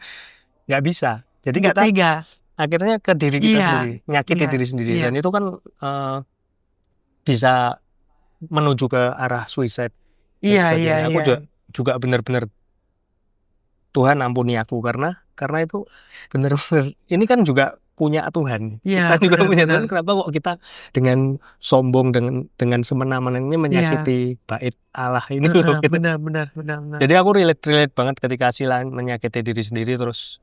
gak bisa. Jadi gak kita tega. Akhirnya ke diri kita sendiri, nyakiti diri sendiri. Dan itu kan bisa menuju ke arah suicide. Iya. Aku juga benar-benar Tuhan ampuni aku karena itu benar-benar ini kan juga punya Tuhan. Kita juga punya Tuhan. Kenapa kok kita dengan sombong dengan semena-mena ini menyakiti bait Allah ini loh. Gitu. Benar. Jadi aku relate banget ketika Sheila menyakiti diri sendiri. Terus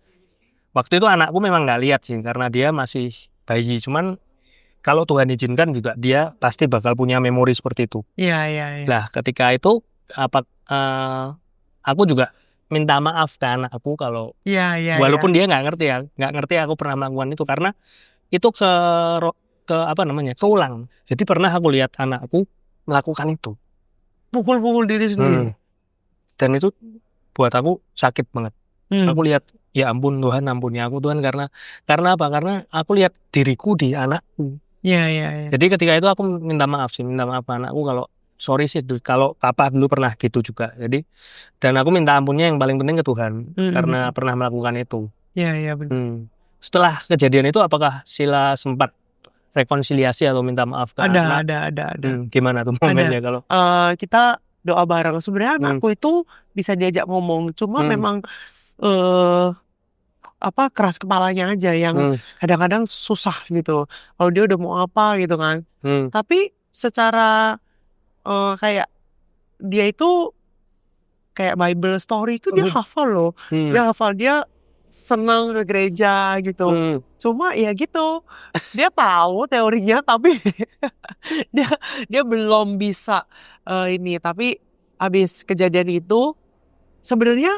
waktu itu anakku memang nggak lihat sih karena dia masih bayi. Cuman kalau Tuhan izinkan juga dia pasti bakal punya memori seperti itu. Iya. Nah, ketika itu aku juga minta maaf ke anak aku kalau walaupun dia nggak ngerti aku pernah melakukan itu karena itu keulang. Jadi pernah aku lihat anakku melakukan itu, pukul-pukul diri sendiri. Dan itu buat aku sakit banget. Aku lihat, ya ampun Tuhan, ampuni aku Tuhan, karena apa? Karena aku lihat diriku di anakku. Iya. Jadi ketika itu aku minta maaf ke anakku, kalau sorry sih kalau papa dulu pernah gitu juga. Jadi dan aku minta ampunnya yang paling penting ke Tuhan karena pernah melakukan itu. Iya benar. Setelah kejadian itu apakah Sheila sempat rekonsiliasi atau minta maaf ke anak? Ada. Gimana tuh momennya kalau? Kita doa bareng. Sebenarnya anakku itu bisa diajak ngomong, cuma memang keras kepalanya aja yang kadang-kadang susah gitu. Kalau dia udah mau apa gitu kan. Tapi secara kayak dia itu kayak Bible story itu dia hafal loh. Dia hafal, dia senang ke gereja gitu. Cuma ya gitu, dia tahu teorinya tapi dia belum bisa ini. Tapi abis kejadian itu sebenarnya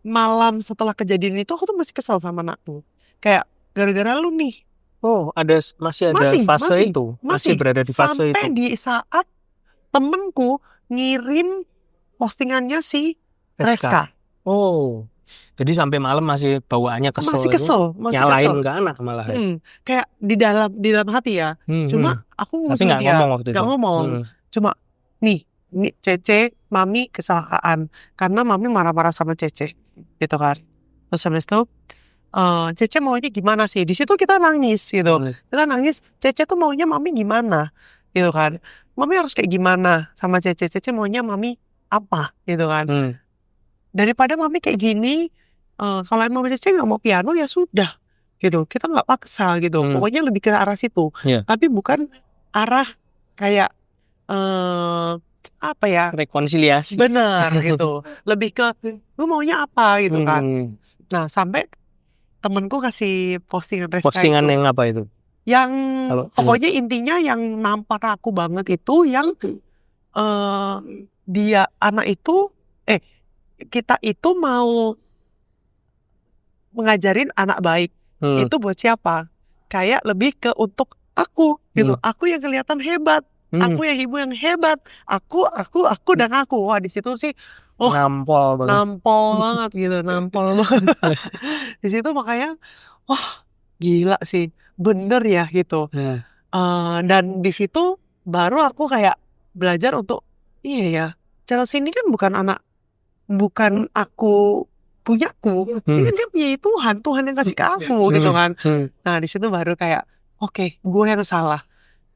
malam setelah kejadian itu aku tuh masih kesal sama anakku. Kayak gara-gara lu nih. Oh, masih ada fase itu. Masih berada di fase itu. Sampai di saat temenku ngirim postingannya si Reska. Oh. Jadi sampai malam masih bawaannya kesel. Masih kesel. Nyalain ke anak malah. Kayak di dalam hati ya. Cuma aku tapi nggak ngomong waktu itu. Nggak ngomong. Cuma nih Cece, Mami kesalahan karena Mami marah-marah sama Cece, gitu kan. Terus habis itu Cece maunya gimana sih? Di situ kita nangis gitu. Kita nangis. Cece tuh maunya Mami gimana, gitu kan? Mami harus kayak gimana sama Cece? Cece maunya Mami apa, gitu kan? Daripada Mami kayak gini, kalau emang Cece nggak mau piano ya sudah, gitu. Kita nggak paksa gitu. Pokoknya lebih ke arah situ. Tapi bukan arah kayak apa ya? Rekonsiliasi. Benar gitu. Lebih ke lu maunya apa gitu kan. Nah sampai temenku kasih postingan Reska postingan itu. Yang apa itu? Yang pokoknya intinya yang nampar aku banget itu yang dia anak itu kita itu mau mengajarin anak baik. Itu buat siapa? Kayak lebih ke untuk aku gitu. Aku yang kelihatan hebat. Aku yang ibu yang hebat. Aku dan aku. Wah di situ sih nampol banget gitu. Nampol banget. Di situ makanya wah gila sih. Bener ya gitu. Dan di situ baru aku kayak belajar untuk iya ya. Chelsea ini kan bukan aku punyaku. Ini kan dia punya Tuhan yang kasih ke aku gitu kan. Nah di situ baru kayak oke, gue yang salah.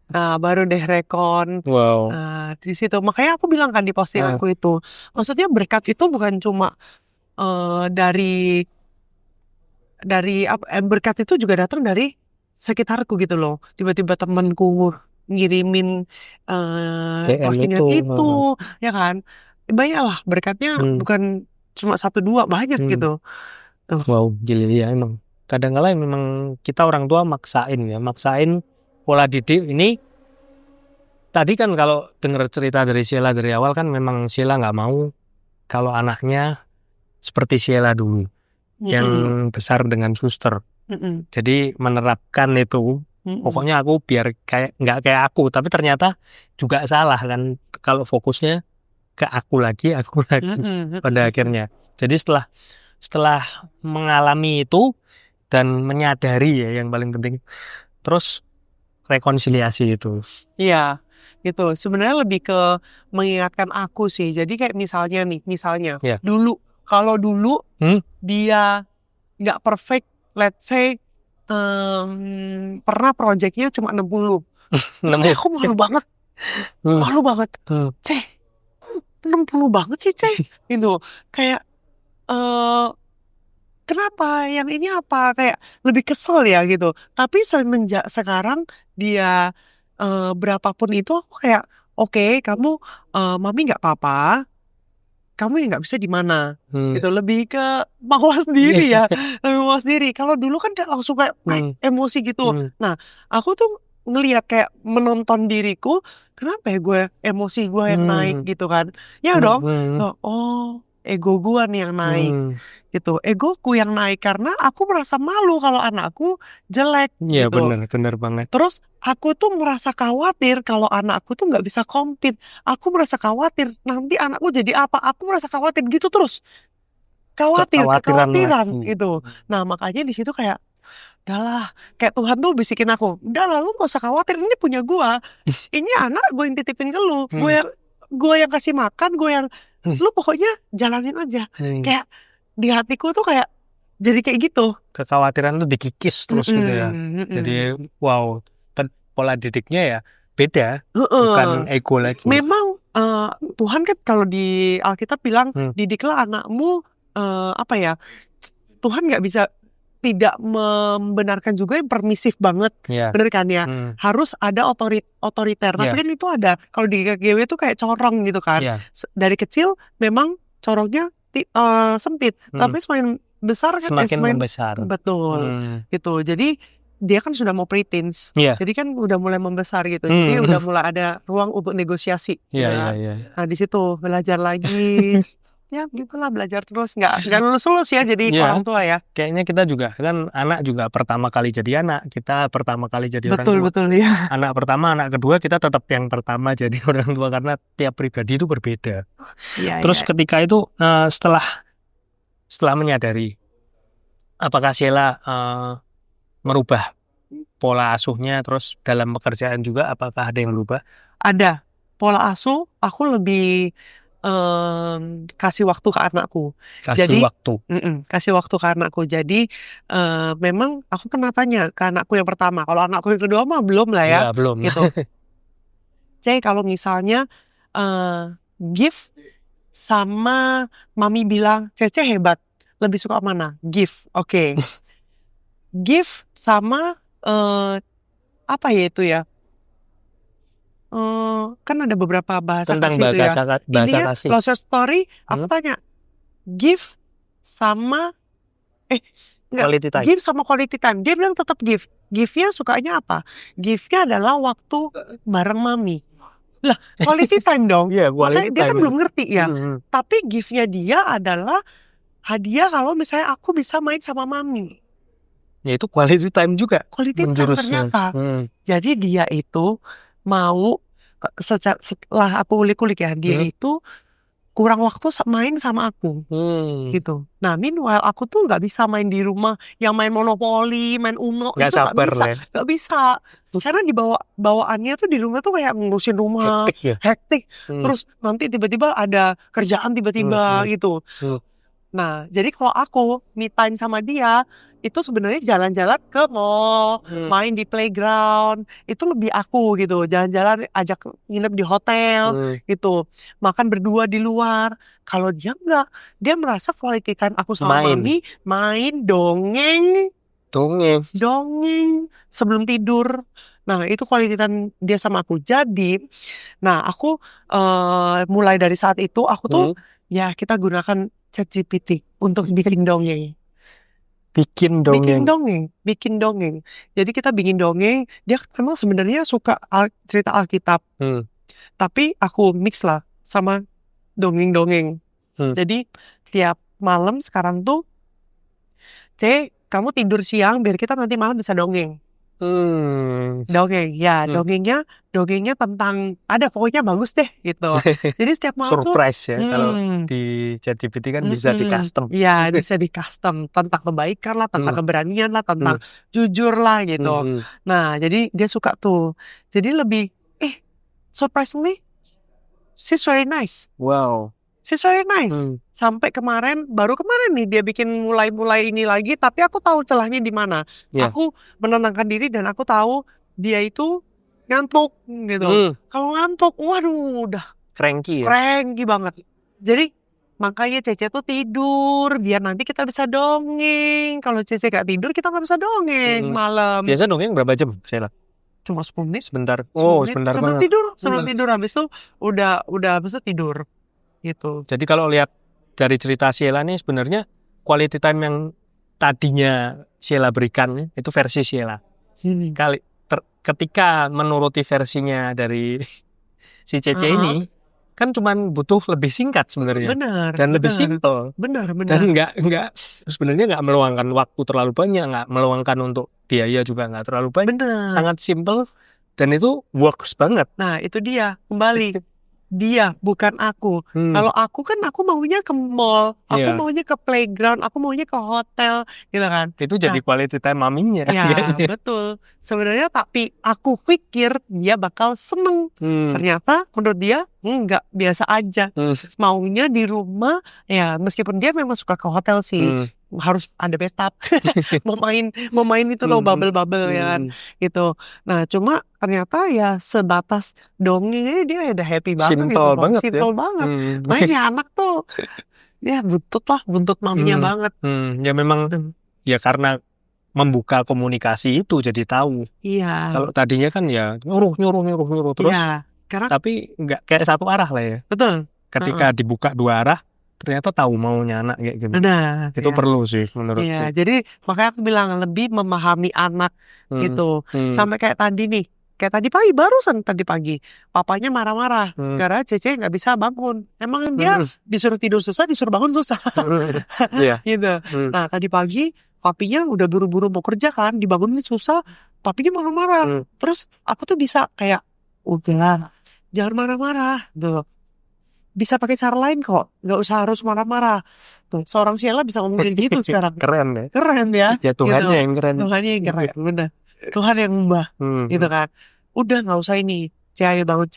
Nah baru deh rekon. Wow. Nah di situ makanya aku bilang kan di posting aku itu, maksudnya berkat itu bukan cuma dari berkat itu juga datang dari sekitarku gitu loh. Tiba-tiba temanku ngirimin postingan itu, ya kan? Banyak lah berkatnya, bukan cuma 1-2, banyak gitu. Wow, gila ya emang. Kadang-kala memang kita orang tua maksain pola didik ini. Tadi kan kalau dengar cerita dari Sheila dari awal kan memang Sheila nggak mau kalau anaknya seperti Sheila dulu, yang besar dengan suster. Jadi menerapkan itu, pokoknya aku biar nggak kayak aku, tapi ternyata juga salah kan kalau fokusnya ke aku lagi pada akhirnya. Jadi setelah mengalami itu dan menyadari ya yang paling penting, terus rekonsiliasi itu. Iya, gitu. Sebenarnya lebih ke mengingatkan aku sih. Jadi kayak misalnya dulu, kalau dulu dia nggak perfect, let's say pernah projectnya cuma 60. Aku malu banget. Ceh, 60 banget sih Ceh. Gitu. Kayak kenapa yang ini apa, kayak lebih kesel ya gitu. Tapi semenjak sekarang dia berapapun itu aku kayak oke, kamu Mami nggak apa-apa, kamu yang nggak bisa di mana gitu. Lebih ke mau sendiri ya. Lebih mau sendiri. Kalau dulu kan kayak langsung kayak emosi gitu. Nah aku tuh ngelihat kayak menonton diriku, kenapa ya gue emosi gue yang naik gitu kan. Ya dong. Oh ego gua nih yang naik gitu. Egoku yang naik karena aku merasa malu kalau anakku jelek Iya, gitu. benar banget. Terus aku tuh merasa khawatir kalau anakku tuh nggak bisa compete. Aku merasa khawatir nanti anakku jadi apa. Aku merasa khawatir gitu terus. Kekhawatiran gitu. Nah makanya di situ kayak, udahlah, kayak Tuhan tuh bisikin aku, udah lah lu gak usah khawatir, ini punya gua. Ini anak gue yang titipin ke lu. Gue yang kasih makan, gue yang lu pokoknya jalanin aja. Kayak di hatiku tuh kayak jadi kayak gitu. Kekhawatiran tuh dikikis terus gitu ya. Jadi wow, pola didiknya ya beda, bukan ego lagi. Memang Tuhan kan kalau di Alkitab bilang didiklah anakmu Tuhan nggak bisa tidak membenarkan juga yang permisif banget, bener kan ya? Harus ada otoriter. Tapi kan itu ada. Kalau di GGW itu kayak corong gitu kan. Dari kecil memang corongnya sempit, tapi semakin besar kan semakin membesar. Betul, gitu. Jadi dia kan sudah mau preteens, jadi kan udah mulai membesar gitu. Jadi udah mulai ada ruang untuk negosiasi. Nah di situ belajar lagi. Ya gitulah, belajar terus, nggak lulus ya jadi orang tua ya. Kayaknya kita juga kan anak juga pertama kali jadi anak, kita pertama kali jadi orang tua. Betul ya. Anak pertama, anak kedua kita tetap yang pertama jadi orang tua karena tiap pribadi itu berbeda. Terus ketika itu setelah menyadari, apakah Sheila merubah pola asuhnya, terus dalam pekerjaan juga apakah ada yang berubah? Ada. Pola asuh aku lebih kasih waktu ke anakku. Kasih waktu ke anakku. Jadi memang aku pernah tanya ke anakku yang pertama. Kalau anakku yang kedua mah belum lah ya. Belum. Gitu. Kalau misalnya give sama mami bilang Cece hebat, lebih suka mana? Give, oke. Give sama apa ya itu ya? Kan ada beberapa bahasa tentang kasih itu ya. Intinya kasih. Closer story, aku tanya give sama quality time. Give sama quality time. Dia bilang tetap give. Give-nya sukanya apa? Give-nya adalah waktu bareng mami. Lah, quality time dong. Makanya dia kan belum ngerti ya. Tapi give-nya dia adalah hadiah kalau misalnya aku bisa main sama mami. Ya itu quality time juga. Quality time ternyata. Jadi dia itu mau setelah aku kulik-kulik ya, dia itu kurang waktu main sama aku gitu. Nah meanwhile aku tuh nggak bisa main di rumah yang main monopoli, main Uno, itu nggak bisa karena bawaannya tuh di rumah tuh kayak ngurusin rumah hektik. Terus nanti tiba-tiba ada kerjaan tiba-tiba gitu. Nah jadi kalau aku me time sama dia itu sebenarnya jalan-jalan ke mall, main di playground, itu lebih aku gitu. Jalan-jalan, ajak nginep di hotel gitu, makan berdua di luar. Kalau dia enggak, dia merasa quality time aku sama mami main dongeng sebelum tidur. Nah itu quality time dia sama aku. Jadi nah aku mulai dari saat itu aku tuh ya kita gunakan ChatGPT untuk bikin dongeng. Bikin dongeng. Jadi kita bikin dongeng. Dia memang sebenarnya suka cerita Alkitab. Tapi aku mix lah sama dongeng. Jadi tiap malam sekarang tuh, kamu tidur siang biar kita nanti malam bisa dongeng. Dongengnya tentang pokoknya bagus deh gitu. Jadi setiap malam surprise ya kalau di ChatGPT kan bisa di custom. Iya, bisa di custom tentang kebaikan lah, tentang keberanian lah, tentang jujur lah gitu. Nah, jadi dia suka tuh. Jadi lebih surprisingly she's very nice. Wow. She's very nice. Sampai baru kemarin nih dia bikin mulai ini lagi, tapi aku tahu celahnya di mana. Aku menenangkan diri dan aku tahu dia itu ngantuk gitu. Kalau ngantuk, waduh, udah cranky banget. Jadi makanya Cece tuh tidur biar nanti kita bisa dongeng. Kalau Cece gak tidur kita gak bisa dongeng malam. Biasa dongeng berapa jam, Sheila? Cuma 10 menit. Sebentar. Sebentar sebelum tidur habis itu udah habis itu tidur. Gitu. Jadi kalau lihat dari cerita Sheila nih sebenarnya quality time yang tadinya Sheila berikan itu versi Sheila. Ketika menuruti versinya dari si Cece ini, kan cuman butuh lebih singkat sebenarnya. Benar. Dan lebih simple. Benar. Dan nggak sebenarnya nggak meluangkan waktu terlalu banyak, nggak meluangkan untuk biaya juga nggak terlalu banyak. Benar. Sangat simple dan itu works banget. Nah, itu dia. Kembali. Dia, bukan aku. Kalau aku kan aku maunya ke mall, aku maunya ke playground, aku maunya ke hotel, gitu kan. Itu jadi quality time maminya. Ya, betul. Sebenarnya tapi aku pikir dia bakal seneng. Ternyata menurut dia enggak, biasa aja. Maunya di rumah, ya meskipun dia memang suka ke hotel sih. Harus ada bathtub. mau main itu loh bubble ya kan gitu. Nah cuma ternyata ya sebatas dongengnya dia udah happy banget. Simple banget. Simple banget. Makanya anak tuh ya buntut maminya banget. Ya memang ya karena membuka komunikasi itu jadi tahu. Iya. Kalau tadinya kan ya nyuruh terus. Iya. Tapi nggak kayak satu arah lah ya. Betul. Ketika dibuka dua arah, ternyata tahu maunya anak kayak gitu. Nah, itu perlu sih menurutku. Iya, jadi makanya aku bilang lebih memahami anak gitu. Sampai kayak tadi nih, kayak tadi pagi, papanya marah-marah karena Cece nggak bisa bangun. Emang dia disuruh tidur susah, disuruh bangun susah. Gitu. Nah tadi pagi papinya udah buru-buru mau kerja kan, dibangunin susah, papinya marah-marah. Terus aku tuh bisa kayak, udah, jangan marah-marah, tuh. Bisa pakai cara lain kok, nggak usah harus marah-marah. Tuh, seorang Sheila bisa ngomongin gitu sekarang. Keren ya. Ya Tuhannya yang keren. Tuhannya yang keren, bener. Tuhan yang mbah, gitu kan. Udah nggak usah ini, ayo bangun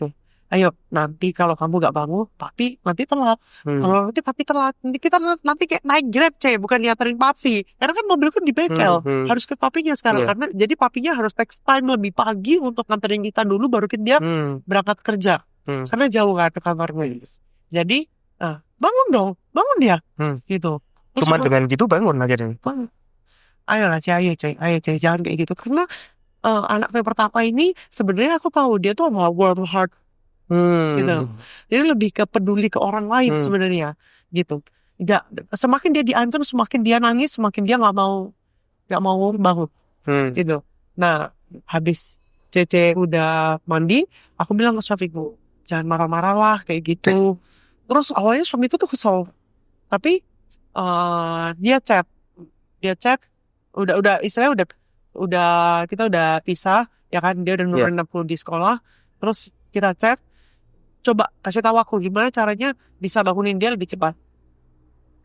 ayo nanti kalau kamu nggak bangun, papi nanti telat. Kalau nanti papi telat, nanti kayak naik Grab bukan dianterin papi. Karena kan mobil kan di bengkel, harus ke papinya sekarang. Karena jadi papinya harus take time lebih pagi untuk nganterin kita dulu, baru dia berangkat kerja. Karena jauh kan ke kantornya. Jadi, bangun dia, gitu. Cuma dengan gitu bangun akhirnya. Ayolah, ayo, jangan kayak gitu. Karena anak yang pertama ini sebenarnya aku tahu dia tuh warm heart, gitu. Jadi lebih ke peduli ke orang lain sebenarnya, gitu. Semakin dia diancam, semakin dia nangis, semakin dia nggak mau bangun, gitu. Nah, habis Cece udah mandi, aku bilang ke suamiku, jangan marah-marah lah kayak gitu. Terus awalnya suamiku tuh kesel, tapi dia chat, udah istilahnya udah kita udah pisah, ya kan, dia udah nurunin aku di sekolah, terus kita chat, coba kasih tahu aku gimana caranya bisa bangunin dia lebih cepat.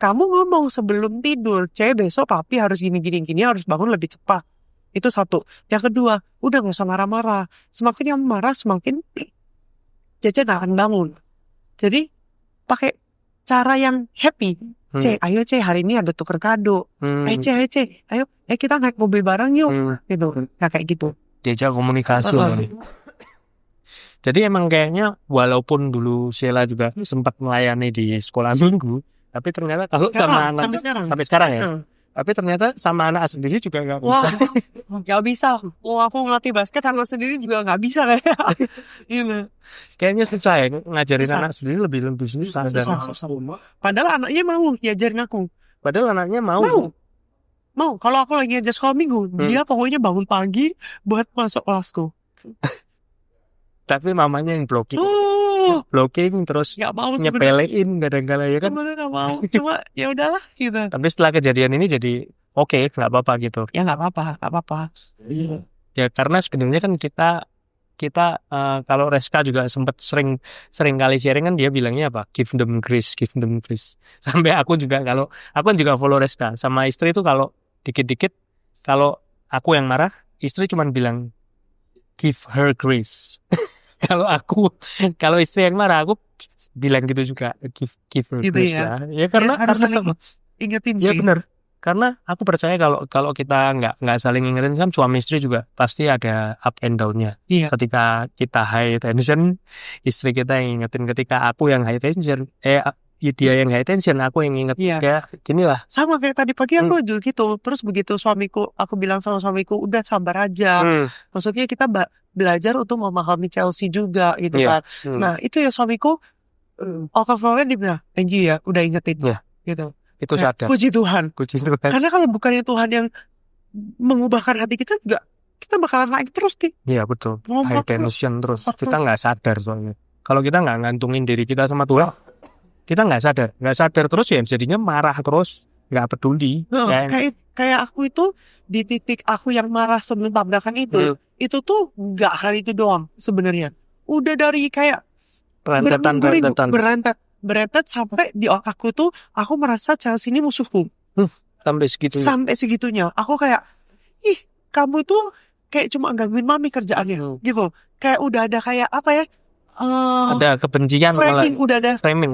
Kamu ngomong sebelum tidur, besok papi harus gini harus bangun lebih cepat. Itu satu. Yang kedua, udah gak usah marah-marah. Semakin yang marah, semakin Cece gak akan bangun. Jadi pakai cara yang happy. Ayo hari ini ada tuker kado. Ayo kita naik mobil bareng yuk. Gitu. Ya kayak gitu. Diajak komunikasi. Jadi emang kayaknya walaupun dulu Sheila juga sempat melayani di sekolah minggu, tapi ternyata kalau sama anak sampai sekarang ya. Tapi ternyata sama anak sendiri juga nggak bisa. Wah, nggak bisa. Aku ngelatih basket anak sendiri juga nggak bisa kayak. Kayaknya susah ya ngajarin anak sendiri lebih susah. Susah. Padahal anaknya mau diajarin aku. Padahal anaknya mau. Kalau aku lagi ajar sekolah minggu, dia pokoknya bangun pagi buat masuk kelasku. Tapi mamanya yang blocking terus nyepelein kadang-kadang ya kan. Nggak mau, cuma ya udahlah gitu. Tapi setelah kejadian ini jadi oke, nggak apa-apa gitu. Ya nggak apa-apa. Ya karena sebenarnya kan kita kalau Reska juga sempat sering kali sharing kan dia bilangnya apa? Give them grace. Sampai aku juga follow Reska sama istri itu kalau dikit-dikit kalau aku yang marah, istri cuma bilang give her grace. Kalau istri yang marah aku bilang gitu juga give her gitu grace ya. Ya karena ingetin sih. Ya benar. Karena aku percaya kalau kita nggak saling ingetin kan suami istri juga pasti ada up and down-nya. Iya. Ketika kita high tension, istri kita yang ingetin. Ketika aku yang high tension, dia yang high tension, aku yang inget. Iya. Kayak gini lah. Sama kayak tadi pagi aku juga gitu. Terus begitu aku bilang sama suamiku, udah sabar aja. Maksudnya kita belajar untuk memahami Chelsea juga gitu kan. Nah itu ya suamiku overflow-nya dia bilang, thank you ya, udah ingetin. Gitu. Itu sadar. Puji Tuhan. Karena kalau bukannya Tuhan yang mengubahkan hati kita juga, kita bakalan naik terus nih. Iya betul. High tension terus. Kita nggak sadar soalnya. Kalau kita nggak ngantungin diri kita sama Tuhan, kita nggak sadar terus ya jadinya marah terus, nggak peduli. Kayak aku itu di titik aku yang marah sebelum tabrakan itu tuh nggak hari itu doang sebenarnya. Udah dari kayak berentet sampai di otakku tuh aku merasa Chelsea ini musuhku. Sampai segitunya. Aku kayak, kamu itu kayak cuma gangguin mami kerjaannya gitu. Kayak udah ada kayak apa ya? Ada kebencian, framing, udah ada framing.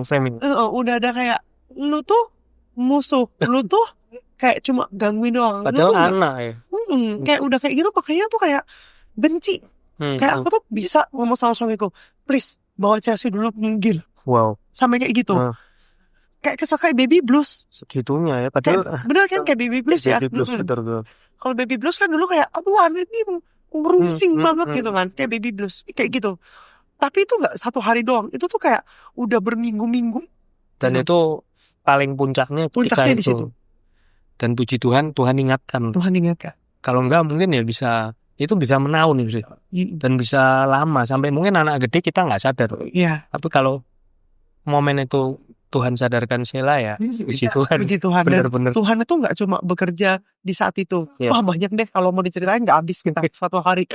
Udah ada kayak lu tuh musuh, lu tuh kayak cuma gangguin doang. Padahal anak ya. Kayak udah kayak gitu, makanya tuh kayak benci. Kayak aku tuh bisa ngomong sama suamiku, please bawa Chelsea dulu minggir. Wow. Sampai kayak gitu. Kayak kesel kayak baby blues. Segitunya ya, padahal bener kan kayak baby blues ya. Baby blues betul. Kalau baby blues kan dulu kayak aduh aneh ini ngerungsing banget gitu kan, kayak baby blues kayak gitu. Tapi itu nggak satu hari doang, itu tuh kayak udah berminggu-minggu. Dan itu paling puncaknya di situ. Dan puji Tuhan ingatkan. Kalau enggak mungkin ya bisa menaun sih. Dan bisa lama sampai mungkin anak gede kita nggak sadar. Iya. Tapi kalau momen itu Tuhan sadarkan Sheila ya, puji Tuhan. Bener-bener. Tuhan itu nggak cuma bekerja di saat itu. Wah banyak deh kalau mau diceritain nggak habis kita suatu hari.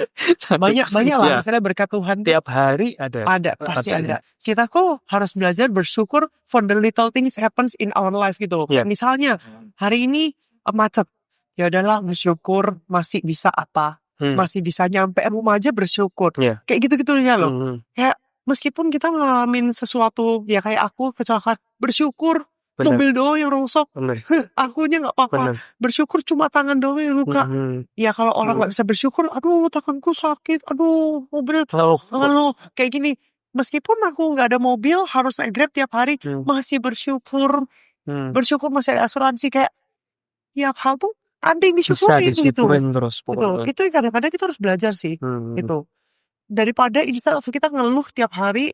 Banyak lah. Misalnya berkat Tuhan. Tiap hari ada. Pasti ada. Kita kok harus belajar bersyukur for the little things happens in our life gitu. Misalnya hari ini macet. Ya udahlah bersyukur masih bisa apa. Masih bisa nyampe rumah aja bersyukur. Kayak gitu-gitunya loh. Kayak meskipun kita ngalamin sesuatu ya kayak aku kecelakaan, bersyukur mobil doang yang rusak, akunya nggak apa-apa. Bersyukur cuma tangan doang yang luka. Ya kalau orang nggak bisa bersyukur, aduh tanganku sakit, aduh mobil, kayak gini. Meskipun aku nggak ada mobil, harus naik Grab tiap hari, masih bersyukur. Bersyukur masih ada asuransi, kayak tiap hal tuh ada yang disyukurin gitu. Terus, itu kadang-kadang kita harus belajar sih, gitu. Daripada kita ngeluh tiap hari,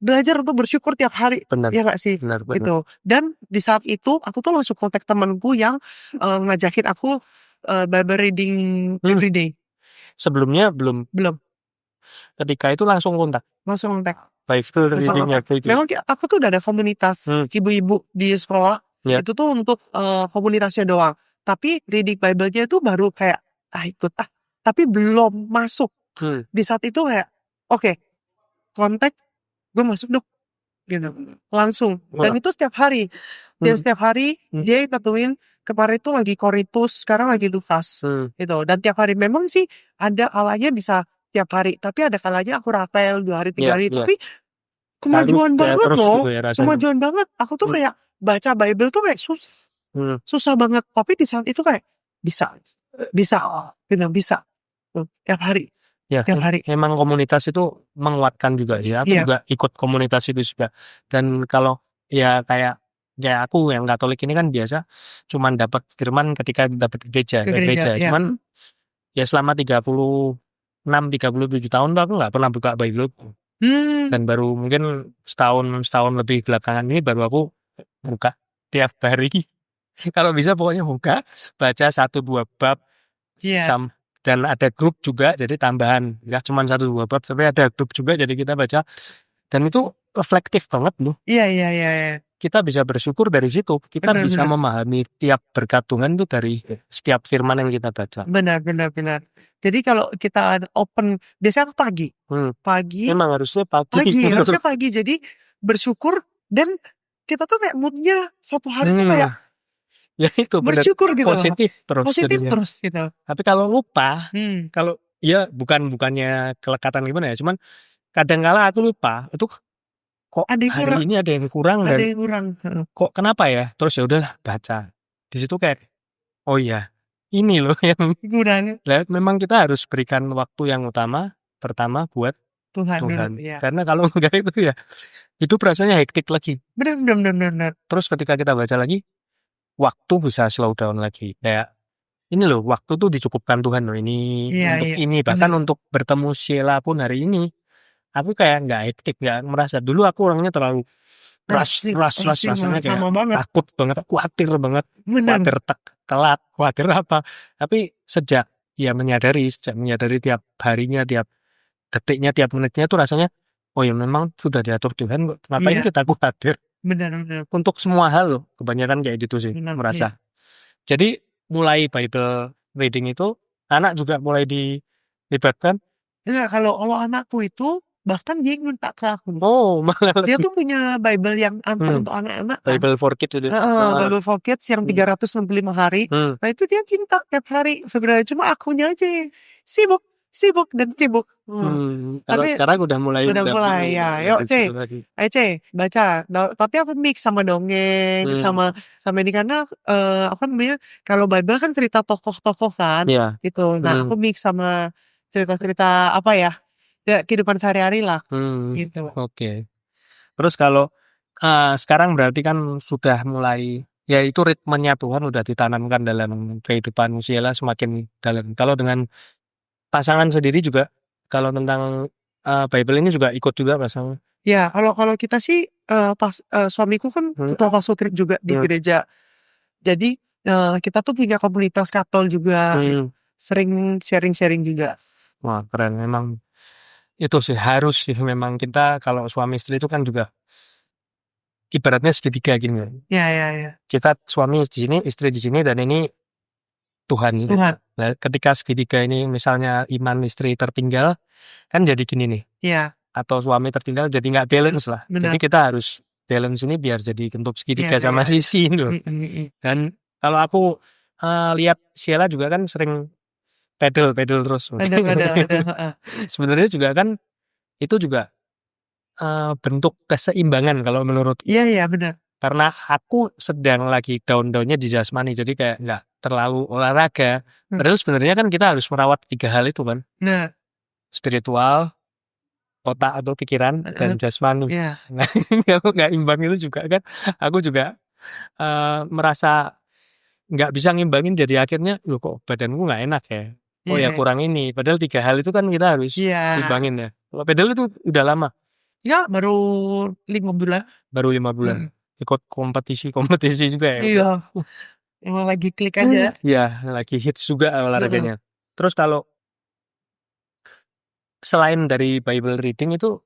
belajar untuk bersyukur tiap hari. Ya nggak sih? Benar. Gitu. Dan di saat itu aku tuh langsung kontak temanku yang ngajakin aku Bible reading every day. Sebelumnya belum. Ketika itu langsung kontak. Bible readingnya. Memang aku tuh udah ada komunitas ibu-ibu di sekolah. Itu tuh untuk komunitasnya doang. Tapi reading Bible-nya itu baru kayak ikut tapi belum masuk. Di saat itu kayak oke, kontak gue masuk dong gitu langsung. Dan itu setiap hari dia tentuin. Kemarin itu lagi Korintus, sekarang lagi Lukas gitu. Dan tiap hari memang sih ada kalanya bisa tiap hari, tapi ada kalanya aku rapel 2 hari 3 hari. Tapi kemajuan banget loh, kemajuan banget. Aku tuh kayak baca Bible tuh kayak susah banget, tapi di saat itu kayak bisa tiap hari. Tiap hari. Emang komunitas itu menguatkan juga ya. Aku juga ikut komunitas itu juga. Dan kalau ya kayak aku yang Katolik ini kan biasa cuman dapat firman ketika dapat gereja. Cuman ya selama 36-37 tahun tuh aku nggak pernah buka Bible. Dan baru mungkin setahun lebih belakangan ini baru aku buka tiap hari. Kalau bisa pokoknya buka, baca 1-2 bab. Dan ada grup juga, jadi tambahan. Ya cuma 1-2 bab, tapi ada grup juga, jadi kita baca. Dan itu reflektif banget loh. Iya. Kita bisa bersyukur dari situ. Kita bisa memahami tiap berkat Tuhan itu dari setiap firman yang kita baca. Benar. Jadi kalau kita open, biasanya pagi. Memang harusnya pagi. Harusnya pagi. Jadi bersyukur, dan kita tuh kayak moodnya satu hari tuh kayak ya itu bersyukur gitu, positif terus gitu. Tapi kalau lupa, kalau ya bukannya kelekatan gimana ya, cuman kadang-kala aku lupa itu kok hari ini ada yang kurang, kok kenapa ya, terus ya udah baca di situ kayak oh iya ini loh yang kurang. Memang kita harus berikan waktu yang pertama buat Tuhan. Karena kalau enggak itu ya hidup rasanya hektik lagi. Benar. Terus ketika kita baca lagi, waktu bisa slow down lagi. Kayak ini loh, waktu tuh dicukupkan Tuhan loh ini untuk ini. Bahkan untuk bertemu Sheila pun hari ini, aku kayak nggak hektik, nggak merasa. Dulu aku orangnya terlalu rasanya kayak takut banget, khawatir banget, khawatir telat, khawatir apa. Tapi sejak menyadari tiap harinya, tiap detiknya, tiap menitnya tuh rasanya oh ya memang sudah diatur Tuhan kok. Ngapain Iya. kita khawatir? Benar-benar. Untuk semua hal loh, kebanyakan kayak gitu sih Benar, merasa. Jadi mulai Bible reading itu anak juga mulai dilibatkan. Enggak, kalau anakku itu bahkan dia minta ke aku. Oh, malah Dia lebih tuh punya Bible yang untuk anak-anak kan. Bible for Kids itu. Bible for Kids yang 365 hari. Nah itu dia minta tiap hari sebenarnya, cuma akunya aja yang sibuk dan sibuk. Kalau Tapi sekarang udah mulai ya. Yuk C, ayo C, baca. Tapi aku mix sama dongeng, sama ini karena apa namanya, kalau Bible kan cerita tokoh-tokoh kan, Iya. gitu. Nah aku mix sama cerita-cerita apa ya kehidupan sehari-hari lah, gitu. Oke. Terus kalau sekarang berarti kan sudah mulai, ya itu ritmenya Tuhan udah ditanamkan dalam kehidupan Sheila semakin dalam. Kalau dengan pasangan sendiri juga, kalau tentang Bible ini juga ikut juga pasangan. Ya, kalau kita sih pas suamiku kan ketua pasutrik juga di gereja. Jadi kita tuh punya komunitas katol juga, sering sharing-sharing juga. Wah keren, memang itu sih harus sih memang kita kalau suami istri itu kan juga ibaratnya segitiga gini. Ya. Kita suami di sini, istri di sini, dan ini Tuhan. Nah, ketika segitiga ini misalnya iman istri tertinggal, kan jadi gini nih. Iya. Atau suami tertinggal jadi nggak balance lah. Benar. Jadi kita harus balance ini biar jadi bentuk segitiga sama sisi loh. Dan kalau aku lihat Sheila juga kan sering pedal terus. Ada. Sebenarnya juga kan itu juga bentuk keseimbangan kalau menurut. Iya benar. Karena aku sedang lagi down-downnya di jasmani, jadi kayak nggak terlalu olahraga. Padahal sebenarnya kan kita harus merawat 3 hal itu kan. Nah. Spiritual, otak atau pikiran, dan jasmani. Nah, aku nggak imbang itu juga kan. Aku juga merasa nggak bisa ngimbangin, jadi akhirnya loh kok badanku nggak enak ya. Oh ya kurang ini. Padahal 3 hal itu kan kita harus imbangin ya. Kalau pedal itu udah lama. Ya baru 5 bulan. Baru 5 bulan. Ikut kompetisi juga ya. Iya. Emang lagi klik aja. Iya, lagi hits juga olahraganya. Terus kalau selain dari Bible reading itu,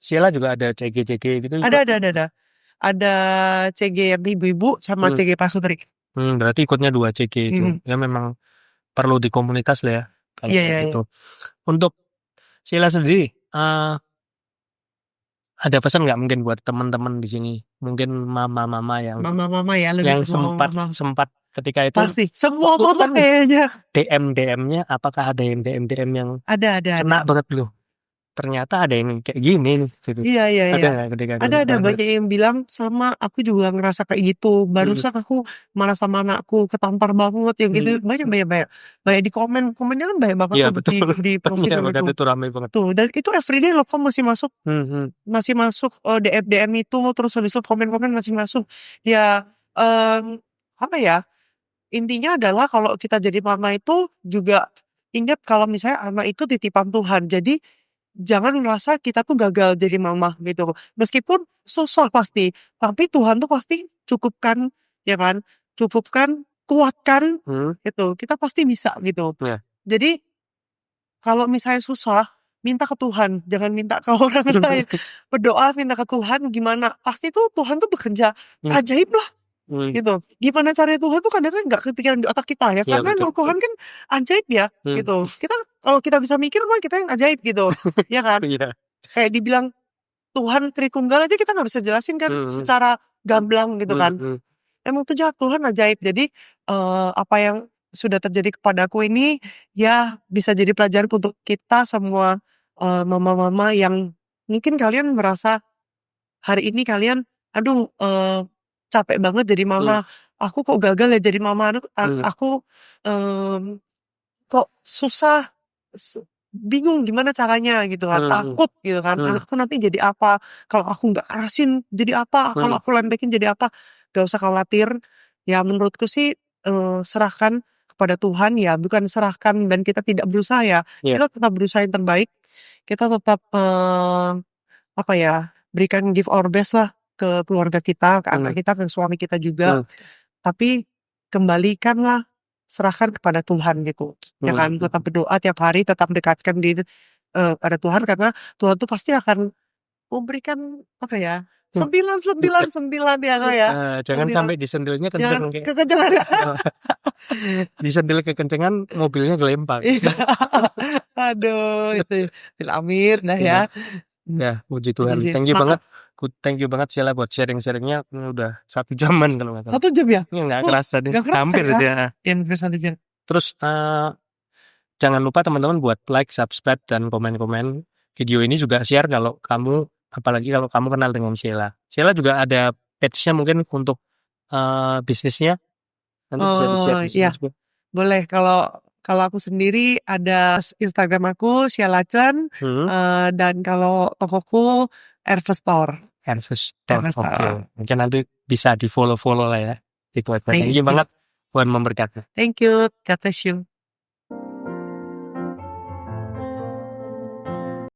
Sheila juga ada CG gitu? Ada. Ada CG yang ibu-ibu sama CG pasutri. Berarti ikutnya 2 CG itu. Ya memang perlu di komunitas lah ya. Kalau gitu. Untuk Sheila sendiri, ada pesan nggak mungkin buat teman-teman di sini? Mama yang sempat ketika itu. Pasti semua mama kayaknya. DM-nya apakah ada yang DM yang ada kena banget loh? Ternyata ada yang kayak gini gitu. Iya. Ada Banyak yang bilang sama aku juga ngerasa kayak gitu. Barusan aku malah sama anakku ketampar banget yang gitu. Banyak di komennya kan banyak banget. Iya betul. Di postingan itu ramai banget. Tuh, dan itu everyday loh kok masih masuk. Masih masuk DM itu, terus habis itu komen-komen masih masuk. Ya apa ya? Intinya adalah kalau kita jadi mama itu juga ingat kalau misalnya anak itu titipan Tuhan. Jadi jangan merasa kita tuh gagal jadi mama gitu. Meskipun susah pasti, tapi Tuhan tuh pasti cukupkan, ya kan? Cukupkan, kuatkan, gitu. Kita pasti bisa gitu. Jadi kalau misalnya susah, minta ke Tuhan, jangan minta ke orang lain. Berdoa minta ke Tuhan gimana? Pasti tuh Tuhan tuh bekerja ajaib lah. Gitu. Gimana caranya Tuhan tuh kadang-kadang nggak kepikiran di otak kita ya, karena Tuhan kan ajaib ya, gitu. Kita kalau kita bisa mikir mah kita yang ajaib gitu, ya kan? Kayak dibilang Tuhan Tritunggal aja kita nggak bisa jelasin kan secara gamblang gitu kan. Emang tuh Tuhan ajaib. Jadi apa yang sudah terjadi kepadaku ini ya bisa jadi pelajaran untuk kita semua mama-mama yang mungkin kalian merasa hari ini kalian aduh capek banget jadi mama. Aku kok gagal ya jadi mama. Aku kok susah, bingung gimana caranya gitu kan. Takut gitu kan. Anakku nanti jadi apa? Kalau aku nggak kerasin jadi apa? Kalau aku lempekin jadi apa? Gak usah khawatir. Ya menurutku sih serahkan kepada Tuhan ya. Bukan serahkan dan kita tidak berusaha ya. Kita tetap berusaha yang terbaik. Kita tetap berikan give our best lah ke keluarga kita, ke anak kita, ke suami kita juga. Tapi kembalikanlah, serahkan kepada Tuhan gitu. Ya kan, tetap berdoa tiap hari, tetap dekatkan diri pada Tuhan, karena Tuhan tuh pasti akan memberikan apa ya? 999 ya Kak ya. Jangan 9. sampai disentilnya Jangan kenceng kayak kekencangan ya. disentil kekencengan mobilnya gelempang. Aduh, itu Amir nah ya. Ya, puji Tuhan. Jadi Thank you semangat. banget. Thank you banget Sheila buat sharing-sharingnya. Ini udah 1 jaman kalau nggak salah. 1 jam ya? Ini nggak kerasa nih. Nggak kerasa Hampir ya? dia. Yang hampir 1 jam. Terus jangan lupa teman-teman buat like, subscribe, dan komen-komen video ini, juga share kalau kamu, apalagi kalau kamu kenal dengan Sheila. Sheila juga ada page-nya mungkin untuk bisnisnya. Nanti bisa di-share di sini Iya. juga. Boleh, kalau aku sendiri ada Instagram aku Sheila Chen, dan kalau tokoku Herves Store. Herves Store. Herves Oke. Store. Mungkin nanti bisa di follow lah ya. Itu aja. Thank you banget. Tuhan memberkati. Thank you. God bless you.